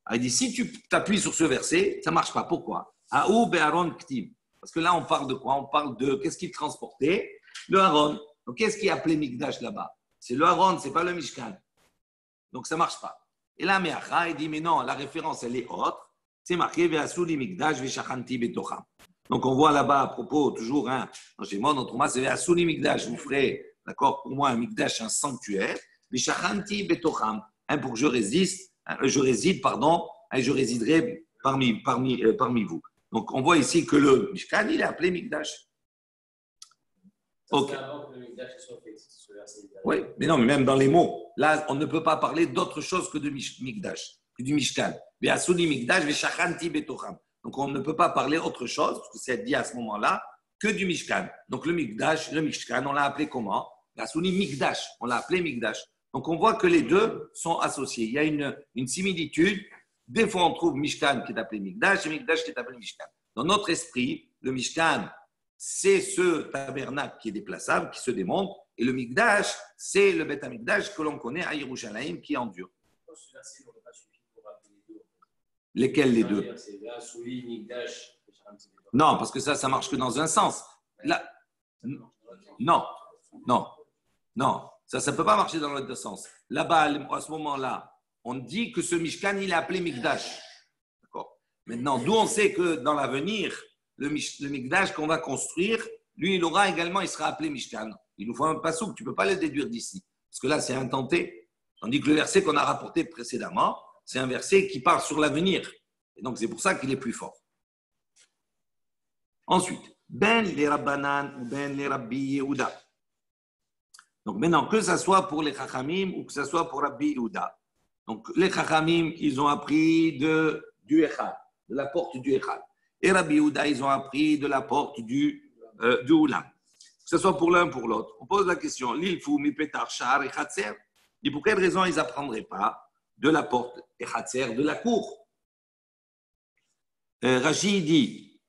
[SPEAKER 1] Alors il dit, si tu t'appuies sur ce verset, ça ne marche pas. Pourquoi? Aou be'aron ktiv. Parce que là, on parle de quoi? On parle de qu'est-ce qu'il transportait? Le Haron. Donc, qu'est-ce qui est appelé Mikdash là-bas? C'est le Haron, ce n'est pas le Mishkan. Donc, ça ne marche pas. Et là, Meacha, il dit, mais non, la référence, elle est autre. C'est marqué, Ve'asuli Mikdash, Ve'shachanti Betocham. Donc, on voit là-bas à propos, toujours, dans Shemot, dans Trouma, c'est Ve'asuli Mikdash. Vous ferez, d'accord, pour moi, un Mikdash, un sanctuaire. Ve'shachanti Betocham. Pour que je résiderai parmi vous. Donc, on voit ici que le Mishkan, il est appelé Mikdash. Ok. Oui, mais non, mais même dans les mots, là, on ne peut pas parler d'autre chose que de Mikdash, que du Mishkan. Donc, on ne peut pas parler autre chose, parce que c'est dit à ce moment-là, que du Mishkan. Donc, le Mishkan, on l'a appelé comment? Mikdash, on l'a appelé Mikdash. Donc, on voit que les deux sont associés. Il y a une similitude. Des fois, on trouve Mishkan qui est appelé Mikdash et Mikdash qui est appelé Mishkan. Dans notre esprit, le Mishkan, c'est ce tabernacle qui est déplaçable, qui se démonte, et le Mikdash, c'est le Beth Amikdash que l'on connaît à Yerushalayim, qui endure. Lesquels les deux? Non, parce que ça marche que dans un sens. Là, non, ça ne peut pas marcher dans l'autre sens. Là-bas, à ce moment-là, on dit que ce Mishkan, il est appelé Mikdash. D'accord. Maintenant, d'où on sait que dans l'avenir, le Mikdash qu'on va construire, lui, il sera appelé Mishkan. Il nous faut un passouk, tu ne peux pas le déduire d'ici. Parce que là, c'est intenté. Tandis que le verset qu'on a rapporté précédemment, c'est un verset qui parle sur l'avenir. Et donc, c'est pour ça qu'il est plus fort. Ensuite, Ben les Rabbanan ou Ben les Rabbi Yehuda. Donc maintenant, que ce soit pour les Chachamim ou que ce soit pour Rabbi Yehuda. Donc, les Chachamim, ils ont appris du Echal, de la porte du Echal. Et Rabbi Yehuda, ils ont appris de la porte du Oulam. Que ce soit pour l'un ou pour l'autre. On pose la question, l'ilfou, mipetar, shar et chatzer. Et pour quelle raison ils n'apprendraient pas de la porte et chatzer de la cour? Rashi dit,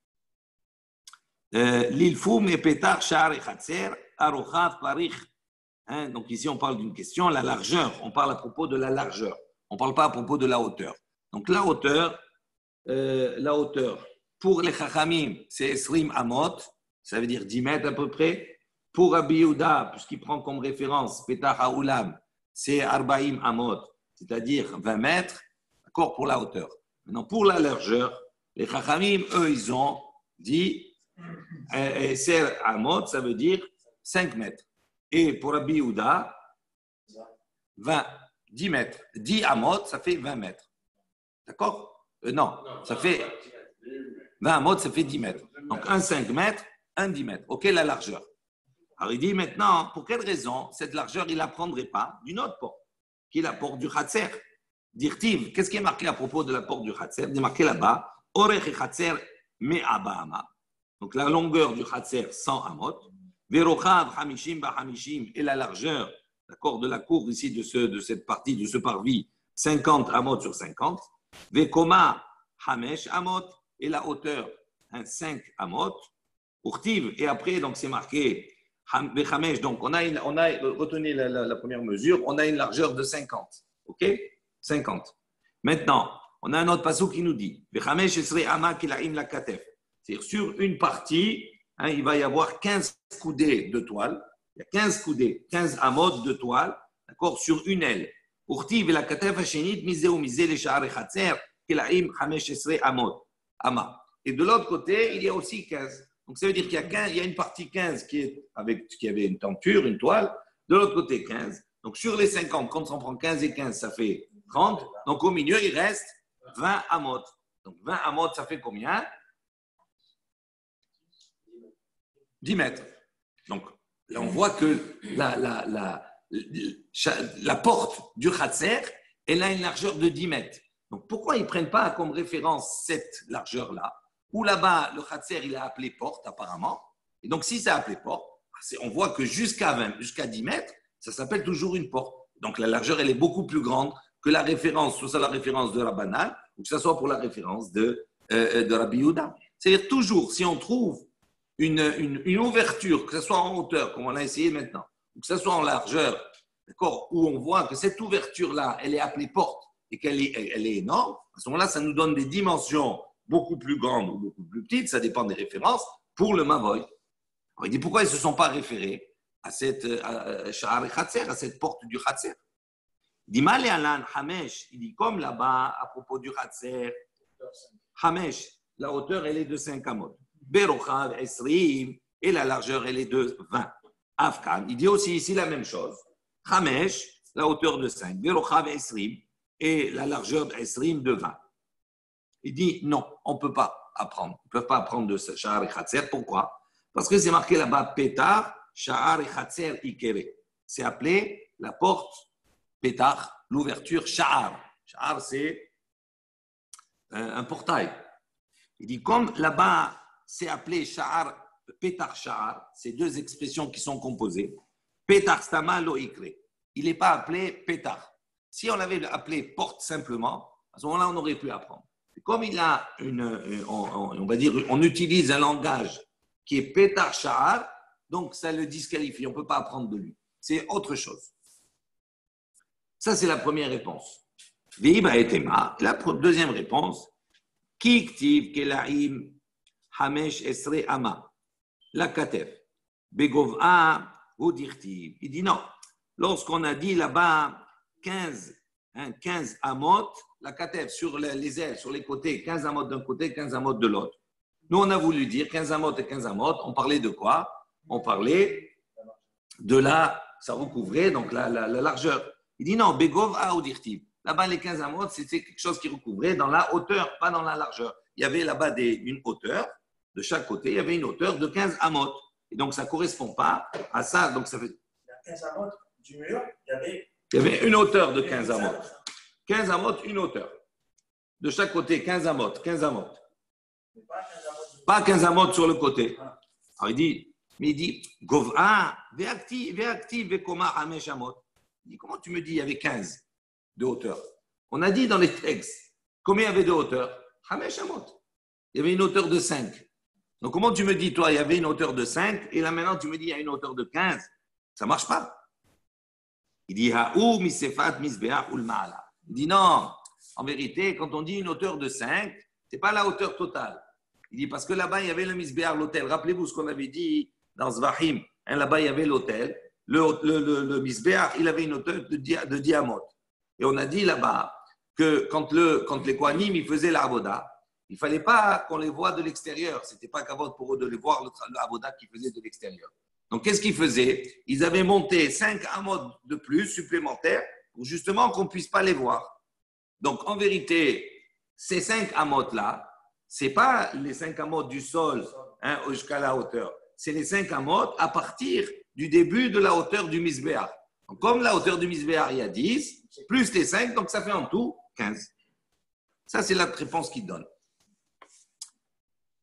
[SPEAKER 1] l'ilfou, mipetar, shar et chatzer, arochat, parich. Donc ici, on parle d'une question, la largeur. On parle à propos de la largeur. On ne parle pas à propos de la hauteur. Donc la hauteur, pour les Chachamim, c'est Esrim Amot, ça veut dire 10 mètres à peu près. Pour Rabbi Yehuda, puisqu'il prend comme référence Petach HaUlam, c'est Arbaim Amot, c'est-à-dire 20 mètres, d'accord, pour la hauteur. Maintenant, pour la largeur, les Chachamim, eux, ils ont dit Ser Amot, ça veut dire 5 mètres. Et pour Rabbi Yehuda, 10 mètres. 10 amot, ça fait 20 mètres. D'accord? Non, ça fait 20 amot, ça fait 10 mètres. Donc, un 5 mètres, un 10 mètres. OK, la largeur. Alors, il dit maintenant, pour quelle raison cette largeur, il ne la prendrait pas d'une autre porte, qui est la porte du Khatser? Dirtiv, qu'est-ce qui est marqué à propos de la porte du Khatser? Il est marqué là-bas, Orech et Khatser me'aba ama. Donc, la longueur du Khatser, 100 amot. Verochav, Hamishim, Bahamishim, et la largeur, d'accord, de la cour ici, de cette partie, de ce parvis, 50 amot sur 50. Vekoma, Hamesh, amot, et la hauteur, 5 amot. Urtiv, et après, donc c'est marqué, Vechamesh, donc on a retenu la première mesure, on a une largeur de 50. OK? 50. Maintenant, on a un autre passage qui nous dit, Vechamesh, esrei ama, kilaim la katef. C'est-à-dire, sur une partie, il va y avoir 15 coudées de toile. Il y a 15 coudées, 15 amot de toile, d'accord, sur une aile. Urtiv et la katef hashenit, miseu misé les sha'ar chatzer, kilaim hamesh esrei amot, ama. Et de l'autre côté, il y a aussi 15. Donc ça veut dire qu'il y a 15, il y a une partie 15 qui avait une tenture, une toile. De l'autre côté, 15. Donc sur les 50, quand on prend 15 et 15, ça fait 30. Donc au milieu, il reste 20 amot. Donc 20 amot, ça fait combien? 10 mètres. Donc, là, on voit que la porte du Khatser, elle a une largeur de 10 mètres. Donc, pourquoi ils ne prennent pas comme référence cette largeur-là? Où là-bas, le Khatser, il est appelé porte, apparemment. Et donc, si c'est appelé porte, on voit que jusqu'à 10 mètres, ça s'appelle toujours une porte. Donc, la largeur, elle est beaucoup plus grande que la référence, soit ça la référence de Rabbanan, ou que ce soit pour la référence de Rabbi Yehuda. C'est-à-dire, toujours, si on trouve une ouverture, que ce soit en hauteur, comme on a essayé maintenant, ou que ce soit en largeur, d'accord, où on voit que cette ouverture-là, elle est appelée porte et qu'elle est énorme, à ce moment-là, ça nous donne des dimensions beaucoup plus grandes ou beaucoup plus petites, ça dépend des références, pour le Mavoy. Alors, il dit pourquoi ils ne se sont pas référés à cette Sha'ar et Khatser, à cette porte du Khatser. Il dit Malé Alan, Hamesh, il dit comme là-bas, à propos du Khatser, Hamesh, la hauteur elle est de 5 amot. Berochav, Esrim, et la largeur elle est de 20. Afkan, il dit aussi ici la même chose. Hamesh, la hauteur de 5. Berochav, Esrim, et la largeur d'Esrim de 20. Il dit non, on ne peut pas apprendre. On ne peut pas apprendre de Sha'ar et Khatser. Pourquoi? Parce que c'est marqué là-bas Pétar, Sha'ar et Khatser Ikere. C'est appelé la porte Pétar, l'ouverture Sha'ar. Sha'ar, c'est un portail. Il dit comme là-bas, c'est appelé Sha'ar, Pétar Sha'ar, c'est deux expressions qui sont composées. Pétar Stama Lo Ikre. Il n'est pas appelé Pétar. Si on l'avait appelé porte simplement, à ce moment-là, on aurait pu apprendre. Et comme il a on va dire, on utilise un langage qui est Pétar Sha'ar, donc ça le disqualifie. On ne peut pas apprendre de lui. C'est autre chose. Ça, c'est la première réponse. Viba et Tema. La deuxième réponse. Kiktiv Kelaim Hamesh Esre Ama. La Katef. Begov'a Udirtiv. Il dit non. Lorsqu'on a dit là-bas 15 amot, la Katef sur les ailes, sur les côtés, 15 amot d'un côté, 15 amot de l'autre. Nous, on a voulu dire 15 amot et 15 amot. On parlait de quoi? On parlait de ça recouvrait donc la largeur. Il dit non, Begov a Udirtiv. Là-bas, les 15 amot, c'était quelque chose qui recouvrait dans la hauteur, pas dans la largeur. Il y avait là-bas une hauteur, de chaque côté, il y avait une hauteur de 15 amot. Et donc, ça ne correspond pas à ça. Donc, ça fait.
[SPEAKER 3] Il y a 15 amot du mur, il
[SPEAKER 1] y avait une hauteur de 15 amot. 15 amot, une hauteur. De chaque côté, 15 amot, 15 amot. Pas 15 amot sur le côté. Alors, il dit, Gov'a, ve'aktiv, ve'koma, hamesh amot. Il dit, comment tu me dis, il y avait 15 de hauteur? On a dit dans les textes, combien il y avait de hauteur? Hamesh amot. Il y avait une hauteur de 5. Donc, comment tu me dis, toi, il y avait une hauteur de 5 et là, maintenant, tu me dis, il y a une hauteur de 15. Ça ne marche pas. Il dit, Ha'ou, misefat, misbeach, ul ma'ala. Il dit, non, en vérité, quand on dit une hauteur de 5, ce n'est pas la hauteur totale. Il dit, parce que là-bas, il y avait le misbeach, l'hôtel. Rappelez-vous ce qu'on avait dit dans Zvahim. Là-bas, il y avait l'hôtel. Le misbeach, il avait une hauteur de diamètre. Et on a dit là-bas que quand les Kohanim, ils faisaient l'avoda, il ne fallait pas qu'on les voie de l'extérieur. Ce n'était pas kavod pour eux de les voir l'avoda qu'ils faisaient de l'extérieur. Donc, qu'est-ce qu'ils faisaient? Ils avaient monté 5 amot de plus supplémentaires pour justement qu'on ne puisse pas les voir. Donc, en vérité, ces 5 amot-là, ce n'est pas les 5 amot du sol jusqu'à la hauteur. C'est les 5 amot à partir du début de la hauteur du misbéach. Donc, comme la hauteur du misbéach, il y a 10, plus les 5, donc ça fait en tout 15. Ça, c'est la réponse qu'il donne.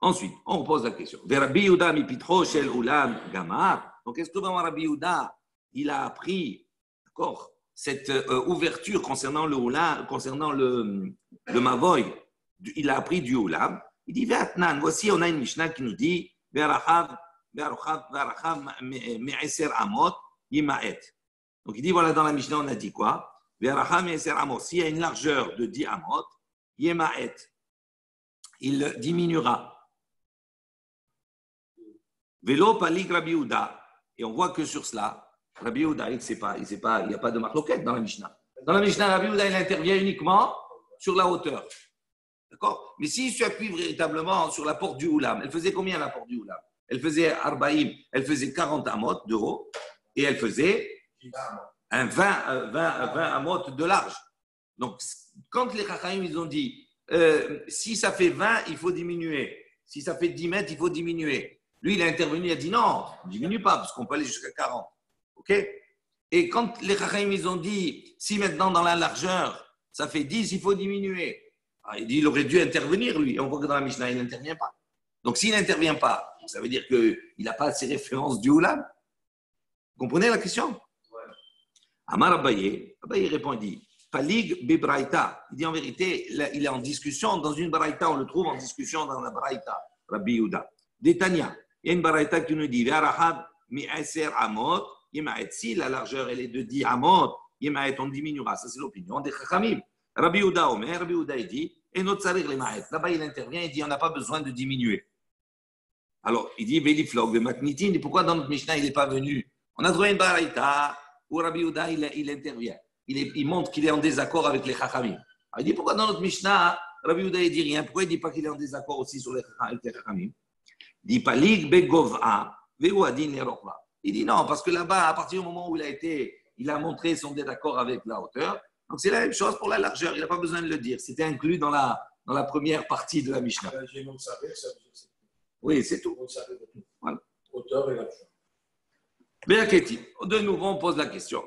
[SPEAKER 1] Ensuite, on pose la question. Rabbi Yehuda mipitro shel ulam gamar. Donc, est-ce que Rabbi Yehuda, il a appris, d'accord, cette ouverture concernant le ulam, concernant le mavoy, il a appris du ulam. Il dit, Vatnan, voici, on a une Mishnah qui nous dit, Verachav me'eser amot yimaet. Donc, il dit, voilà, dans la Mishnah, on a dit quoi? Verachav me'eser amot. S'il y a une largeur de 10 amot, yimaet, il diminuera. Vélo palik Rabbi Yehuda. Et on voit que sur cela, Rabbi Yehuda, il n'y a pas de marloquette dans la Mishnah. Dans la Mishnah, Rabbi Yehuda, il intervient uniquement sur la hauteur. D'accord? Mais s'il s'appuie véritablement sur la porte du Oulam, elle faisait combien la porte du Oulam? Elle faisait Arbaïm, elle faisait 40 amot de haut et elle faisait 20 amot de large. Donc, quand les Chachamim, ils ont dit, si ça fait 20, il faut diminuer. Si ça fait 10 mètres, il faut diminuer. Lui, il a intervenu, il a dit non, ne diminue pas, parce qu'on peut aller jusqu'à 40. OK? Et quand les Chachamim, ils ont dit, si maintenant dans la largeur, ça fait 10, il faut diminuer. Alors, il dit, il aurait dû intervenir, lui. Et on voit que dans la Mishnah, il n'intervient pas. Donc, s'il n'intervient pas, ça veut dire qu'il n'a pas ces références du Oulam. Vous comprenez la question? Amar Abaye répond, il dit, Palig Bebraïta. Il dit en vérité, il est en discussion dans une Braïta, on le trouve en discussion dans la Braïta, Rabbi Yehuda. Détania. Il y a une baraita qui nous dit V'arachad mi'aser amot, si la largeur elle est de 10 amot, on diminuera. Ça, c'est l'opinion des Chachamim. Rabbi Yehuda Omer, Rabbi Yehuda il dit et notre sarir les ma'et. Là-bas, il intervient, il dit on n'a pas besoin de diminuer. Alors, il dit, Véliflog, Maknitin, et pourquoi dans notre Mishnah, il n'est pas venu? On a trouvé une baraïta où Rabbi Yehuda, il intervient. Il montre qu'il est en désaccord avec les Chachamim. Alors, il dit, pourquoi dans notre Mishnah, Rabbi Yehuda, il dit rien? Pourquoi il ne dit pas qu'il est en désaccord aussi avec les Chachamim? Il dit, Palig Begov'a, Veuadin Lerokva. Il dit, non, parce que là-bas, à partir du moment où il a montré son désaccord avec la hauteur, donc c'est la même chose pour la largeur, il n'a pas besoin de le dire. C'était inclus dans la première partie de la Mishnah. Oui, c'est tout. Voilà.
[SPEAKER 2] Hauteur et largeur.
[SPEAKER 1] De nouveau, on pose la question.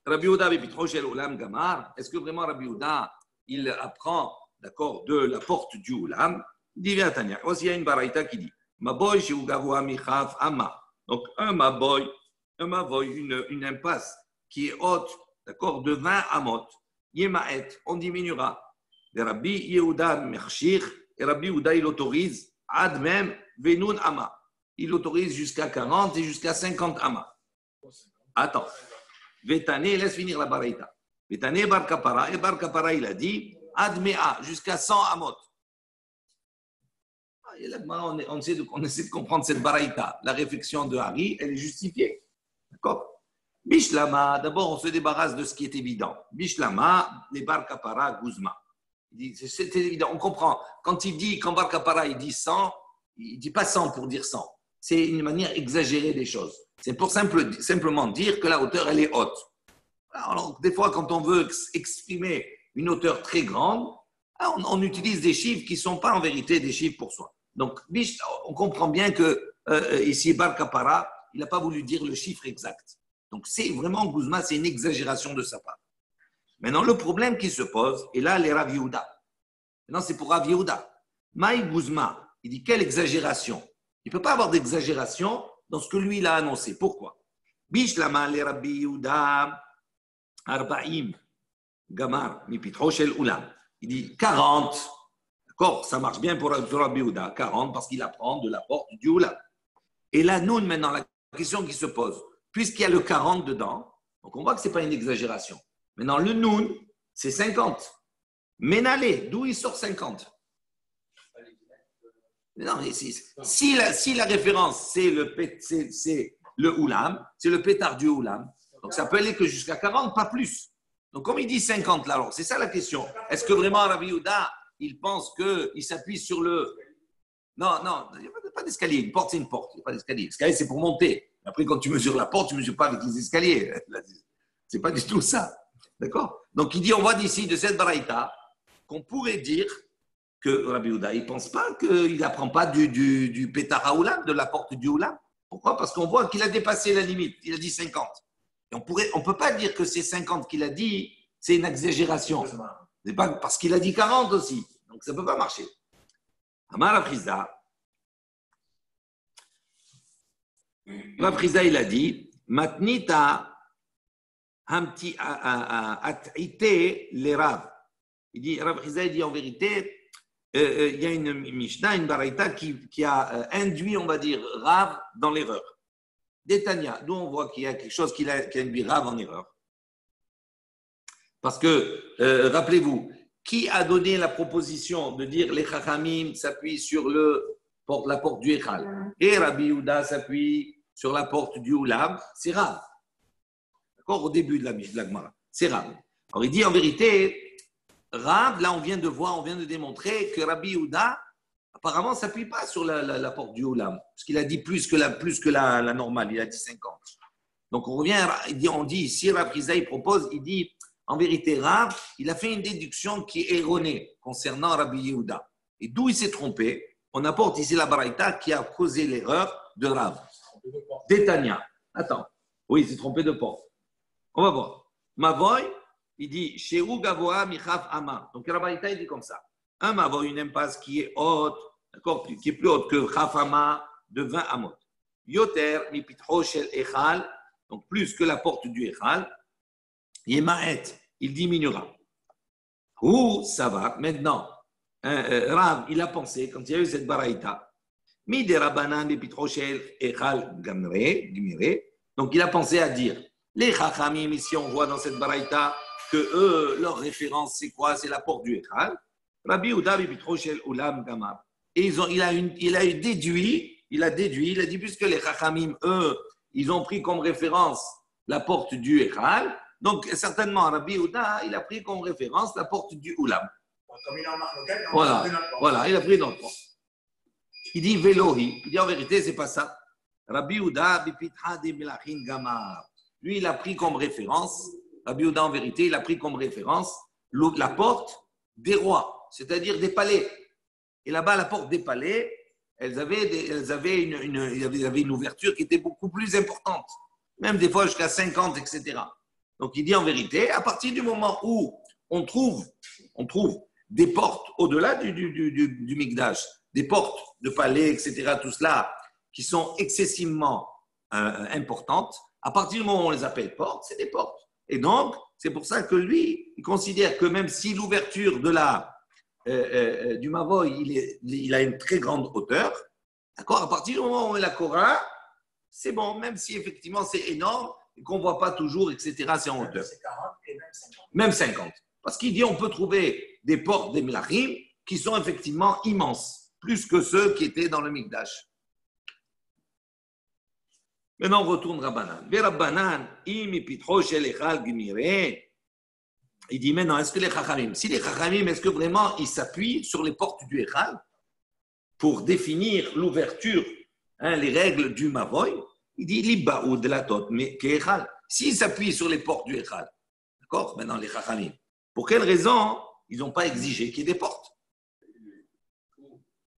[SPEAKER 1] Rabbi Yehuda Bepitro Shel Olam Gamar, est-ce que vraiment Rabbi Yehuda, il apprend, d'accord, de la porte du Olam? Il dit, viens, Tania. Voici, il y a une baraïta qui dit, Maboy Sheu Gavoa Michaf Ama. Donc, un Maboy, une impasse qui est haute, d'accord, de 20 amot. Yemaet, on diminuera. Et Rabbi Yehuda Mershir, et Rabbi Yehuda, il autorise, ad même, Venun Ama. Il autorise jusqu'à 40 et jusqu'à 50 Ama. Attends. Vetane, laisse finir la baraïta. Vetane Bar Kapara, et Bar Kapara, il a dit, ad mea, jusqu'à 100 amot. Et là, on essaie de comprendre cette baraïta. La réflexion de Hari, elle est justifiée. D'accord? Bishlama, d'abord, on se débarrasse de ce qui est évident. Bishlama, les Bar Kapara, Guzma. C'est évident, on comprend. Quand Bar Kapara, il dit 100, il ne dit pas 100 pour dire 100. C'est une manière exagérée des choses. C'est pour simplement dire que la hauteur, elle est haute. Alors, des fois, quand on veut exprimer une hauteur très grande, on utilise des chiffres qui ne sont pas en vérité des chiffres pour soi. Donc, on comprend bien que ici, Bar Kapara, il n'a pas voulu dire le chiffre exact. Donc, c'est vraiment, Guzma, c'est une exagération de sa part. Maintenant, le problème qui se pose, et là, les Rav Yehuda. Maintenant, c'est pour Rav Yehuda. Maï Guzma, il dit, quelle exagération? Il ne peut pas avoir d'exagération dans ce que lui, il a annoncé. Pourquoi? Bishlama le Rabbi Yehuda, Arba'im, Gamar, Mipitro Shel Ulam. Il dit 40. D'accord, ça marche bien pour Rabbi Yehuda, 40, parce qu'il apprend de la porte du Ulam. Et là, nous, maintenant, la question qui se pose, puisqu'il y a le 40 dedans, donc on voit que ce n'est pas une exagération. Maintenant, le Noun, c'est 50. Ménalé, d'où il sort 50? Non, si la référence, c'est le Oulam, c'est le pétard du Oulam, donc ça peut aller que jusqu'à 40, pas plus. Donc, comme il dit 50 là, alors, c'est ça la question. Est-ce que vraiment Rabbi Yehuda, il pense qu'il s'appuie sur le... Non, il n'y a pas d'escalier. Une porte, c'est une porte. Il n'y a pas d'escalier. L'escalier, c'est pour monter. Après, quand tu mesures la porte, tu ne mesures pas avec les escaliers. Ce n'est pas du tout ça. D'accord? Donc, il dit, on voit d'ici, de cette baraïta, qu'on pourrait dire que Rabbi Yehuda, il ne pense pas qu'il n'apprend pas du pétard à Oulam, de la porte du Oulam. Pourquoi? Parce qu'on voit qu'il a dépassé la limite. Il a dit 50. Et on ne peut pas dire que c'est 50 qu'il a dit, c'est une exagération. C'est pas parce qu'il a dit 40 aussi. Donc, ça ne peut pas marcher. Amar Afriza. Afriza, il a dit, Matnita hamti at'ite les Rav. Il dit, Rav Afriza, il dit en vérité, il y a une Mishnah, une baraïta qui a induit, on va dire, Rav dans l'erreur. Détania, d'où on voit qu'il y a quelque chose qui a induit Rav en erreur. Parce que, rappelez-vous, qui a donné la proposition de dire les Chachamim s'appuient sur la porte du Echal et Rabbi Yehuda s'appuie sur la porte du Oulam? C'est Rav. D'accord? Au début de la Gemara. C'est Rav. Alors il dit en vérité, Rav, là on vient de démontrer que Rabbi Yehuda apparemment ne s'appuie pas sur la porte du Oulam. Parce qu'il a dit plus que la normale, il a dit 50. Donc on revient, on dit ici, Rav Rizah, il propose, il dit. En vérité, Rav, il a fait une déduction qui est erronée concernant Rabbi Yehuda. Et d'où il s'est trompé? On apporte ici la baraïta qui a causé l'erreur de Rav. Détania. Attends. Oui, il s'est trompé de porte. On va voir. Mavoy, il dit Sheu Gavoa Michaf Ama. Donc la baraïta, il dit comme ça. Un Mavoy, une impasse qui est haute, d'accord, qui est plus haute que Chaf Ama de 20 amot. Yoter Mipitro Shel Echal, donc plus que la porte du Echal. Yemaet, il diminuera. Ou ça va, maintenant, Rav, il a pensé, quand il y a eu cette baraïta, Mide Rabanan de Pitrochel Echal Gamre, donc il a pensé à dire, les Chachamim, ici on voit dans cette baraïta, que eux, leur référence, c'est quoi? C'est la porte du Echal. Rabbi Yehuda de Pitrochel Ulam Gamar. Et il a déduit il a dit, puisque les Chachamim, eux, ils ont pris comme référence la porte du Echal, donc certainement Rabbi Yehuda, il a pris comme référence la porte du Oulam.
[SPEAKER 3] Comme il en marque lequel,
[SPEAKER 1] Voilà, il a pris notre porte. Il dit Velohi, il dit en vérité, c'est pas ça. Rabbi Yehuda, bipitha de melachin gamar. Lui, il a pris comme référence, Rabbi Yehuda, en vérité, il a pris comme référence la porte des rois, c'est-à-dire des palais. Et là-bas, la porte des palais, elles avaient une ouverture qui était beaucoup plus importante, même des fois jusqu'à 50, etc. Donc, il dit en vérité, à partir du moment où on trouve des portes au-delà du Mikdash, des portes de palais, etc., tout cela, qui sont excessivement importantes, à partir du moment où on les appelle portes, c'est des portes. Et donc, c'est pour ça que lui, il considère que même si l'ouverture du Mavoy, il a une très grande hauteur, d'accord, à partir du moment où on est la Korah, c'est bon, même si effectivement c'est énorme et qu'on ne voit pas toujours, etc., c'est en hauteur.
[SPEAKER 3] C'est 40 et même 50.
[SPEAKER 1] Même 50. Parce qu'il dit on peut trouver des portes des Melachim qui sont effectivement immenses, plus que ceux qui étaient dans le Mikdash. Maintenant, on retourne Rabbanan. Rabbanan, il dit maintenant, est-ce que les Chachamim, si les Chachamim, est-ce que vraiment ils s'appuient sur les portes du Echal pour définir l'ouverture, les règles du Mavoy? Il dit Libaoud de la Tot, mais qu'Echal. S'ils s'appuient sur les portes du Echal, d'accord, maintenant les Chachamim, pour quelle raison ils n'ont pas exigé qu'il y ait des portes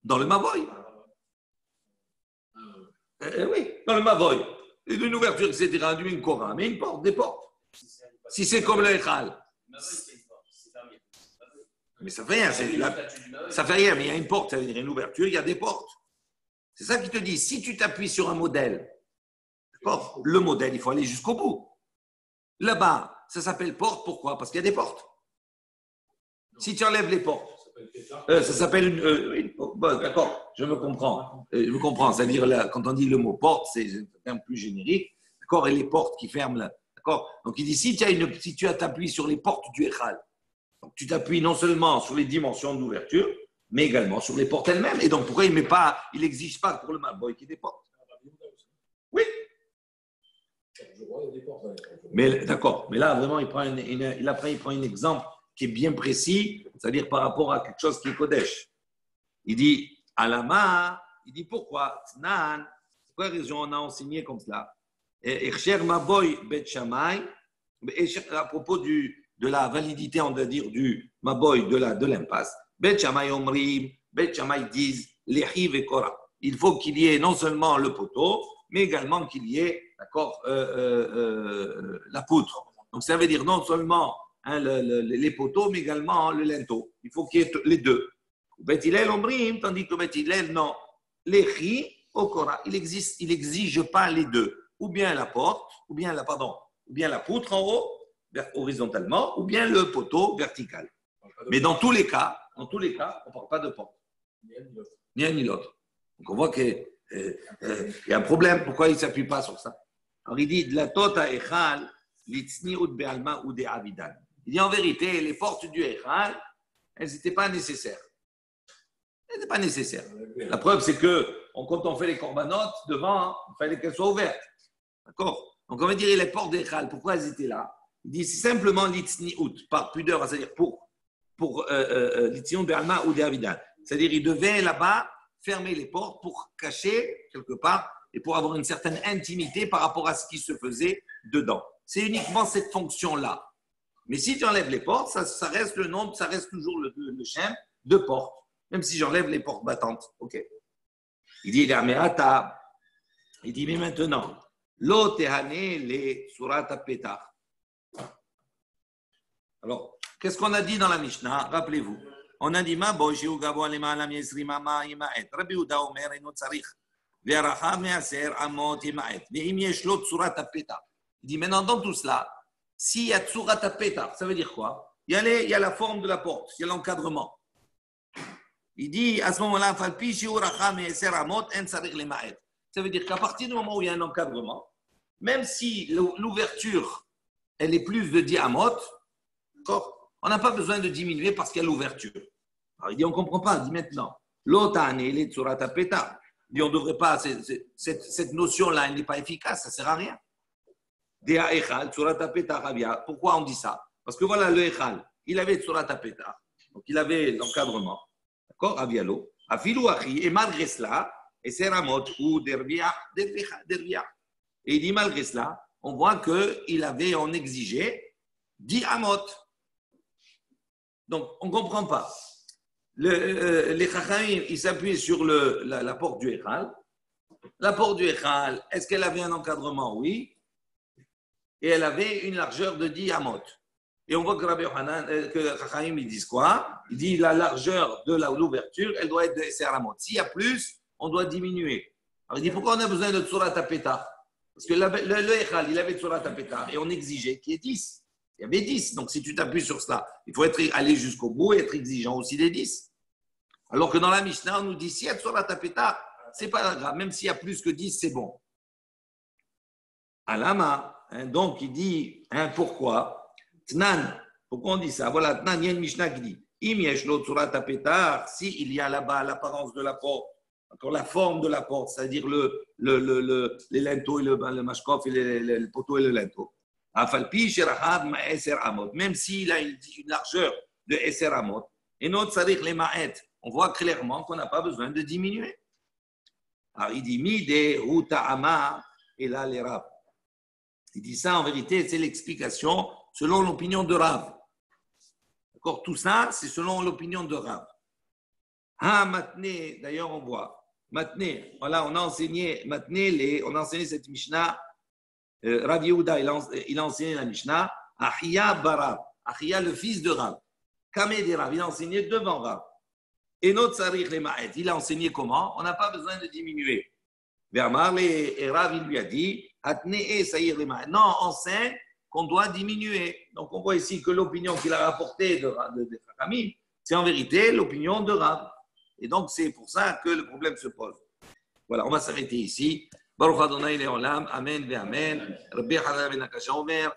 [SPEAKER 1] dans le Mavoy? Oui, dans le Mavoy. Une ouverture, etc., une Korah, mais une porte, des portes. Si c'est comme le Echal. Mais ça fait rien, ça fait rien, mais il y a une porte, ça veut dire une ouverture, il y a des portes. C'est ça qui te dit, si tu t'appuies sur un modèle, d'accord, le modèle, il faut aller jusqu'au bout. Là-bas, ça s'appelle porte, pourquoi? Parce qu'il y a des portes. Si tu enlèves les portes, ça s'appelle une bon, d'accord, je me comprends. C'est-à-dire, là, quand on dit le mot porte, c'est un terme plus générique, d'accord, et les portes qui ferment là, d'accord. Donc il dit, si tu t'appuies sur les portes du Echal, donc tu t'appuies non seulement sur les dimensions d'ouverture, mais également sur les portes elles-mêmes. Et donc pourquoi il n'exige pas pour le Mavoy qu'il y ait des portes? Oui. Mais d'accord, mais là vraiment il prend un exemple qui est bien précis, c'est-à-dire par rapport à quelque chose qui est Kodesh. Il dit, Alama, il dit pourquoi? Tnan, pourquoi raison on a enseigné comme cela? Echcher Maboy Bet Shamay, à propos de la validité, on va dire, du Maboy, de l'impasse. Bet Shamay Omrim, Bet Shamay disent, Lehi Vekora. Il faut qu'il y ait non seulement le poteau, mais également qu'il y ait, d'accord, la poutre. Donc ça veut dire non seulement les poteaux, mais également le linteau. Il faut qu'il y ait les deux. Bet Hillel Omrim, tandis que Bet Hillel, non. Lehi Okora. Il n'exige pas les deux. Ou bien la porte, ou bien la poutre en haut, horizontalement, ou bien le poteau vertical. Mais dans tous les cas, on ne parle pas de porte. Ni un ni l'autre. Donc on voit qu'il y a un problème. Pourquoi il ne s'appuie pas sur ça? Alors il dit, la tota echal, litsni ud be'alma ou de avidan. Il dit en vérité, les portes du echal, elles n'étaient pas nécessaires. Elles n'étaient pas nécessaires. La preuve, c'est que quand on fait les corbanotes, devant, il fallait qu'elles soient ouvertes. D'accord? Donc, on va dire les portes d'Echal, pourquoi elles étaient là? Il dit c'est simplement l'itsni'ut, par pudeur, c'est-à-dire pour l'itsni'ut be'alma ou d'Avidan. C'est-à-dire, il devait là-bas fermer les portes pour cacher quelque part et pour avoir une certaine intimité par rapport à ce qui se faisait dedans. C'est uniquement cette fonction-là. Mais si tu enlèves les portes, ça reste le nom, ça reste toujours le shem de porte, même si j'enlève les portes battantes. Ok? Il dit mais maintenant. Lo tehane le surat petach. Alors, qu'est-ce qu'on a dit dans la Mishnah? Rappelez-vous. On a dit ma boshi u gavo alema alam yesri mama imaet. Rabbi Yehuda omer eno tzarich. Ve'aracha me'aser amot imaet. Ve'im yesh lo surat petach. Il dit maintenant dans tout cela, s'il y a surat petach, ça veut dire quoi? Il y a la forme de la porte, il y a l'encadrement. Il dit à ce moment-là, falpi shiuracha me'aser amot en tzarich lemaet. Ça veut dire qu'à partir du moment où il y a un encadrement, même si l'ouverture, elle est plus de 10 amot, on n'a pas besoin de diminuer parce qu'il y a l'ouverture. Alors il dit, on ne comprend pas. Il dit maintenant, l'otane, il est tsurat apeta. Il dit, on ne devrait pas, cette notion-là, elle n'est pas efficace, ça ne sert à rien. Dea Echal, Tsurat HaPetach Avia. Pourquoi on dit ça? Parce que voilà, le Echal, il avait Tsurat HaPetach, donc il avait l'encadrement, d'accord, Avialo, Afilou Achi, et malgré cela, et c'est Ramot ou Dervia. Et il dit, malgré cela, on voit on exigeait 10 amot. Donc, on ne comprend pas. Les Chachamim, ils s'appuient sur la porte du Echal. La porte du Echal, est-ce qu'elle avait un encadrement? Oui. Et elle avait une largeur de 10 amot. Et on voit que Rabbi Yochanan, que Chachamim, ils disent quoi? Il dit la largeur de l'ouverture, elle doit être de SR amot. S'il y a plus, on doit diminuer. Alors il dit pourquoi on a besoin de Tsurat HaPetach? Parce que le Echal, il avait Tsurat HaPetach et on exigeait qu'il y ait 10. Il y avait 10. Donc si tu t'appuies sur cela, il faut aller jusqu'au bout et être exigeant aussi des 10. Alors que dans la Mishnah, on nous dit, s'il y a Tsurat HaPetach, ce n'est pas grave. Même s'il y a plus que 10, c'est bon. Alama, donc il dit, pourquoi? Tnan, pourquoi on dit ça? Voilà, Tnan, il y a une Mishnah qui dit, Im yeshlo Tsurat HaPetach, s'il y a là-bas l'apparence de la porte, encore la forme de la porte, c'est-à-dire les linteaux et le mashkof et le poteau et le linteau. Afalpi sherahav ma'eser amot, même s'il a une largeur de eser amot, et notre sarich les ma'et, on voit clairement qu'on n'a pas besoin de diminuer. Alors il dit Mide Ruta Ama et là les Rav. Il dit ça en vérité, c'est l'explication selon l'opinion de Rav. D'accord, tout ça, c'est selon l'opinion de Rav. Ah, Matne, d'ailleurs on voit. Matne, voilà, on a enseigné cette Mishnah. Rav Yehuda, il a enseigné la Mishnah. Achia Barav, Achia le fils de Rav. Kameh de Rav, il a enseigné devant Rav. Et notre Sarich les Ma'et, il a enseigné comment? On n'a pas besoin de diminuer. Vermar et Rav, il lui a dit Atnee Saïr les Ma'et. Non, enseigne qu'on doit diminuer. Donc on voit ici que l'opinion qu'il a rapportée de Chachamim, c'est en vérité l'opinion de Rav. Et donc c'est pour ça que le problème se pose. Voilà, on va s'arrêter ici. Baruch Adonai Leolam, Amen ve Amen. Rabbi Hanan ben Akasha Omer.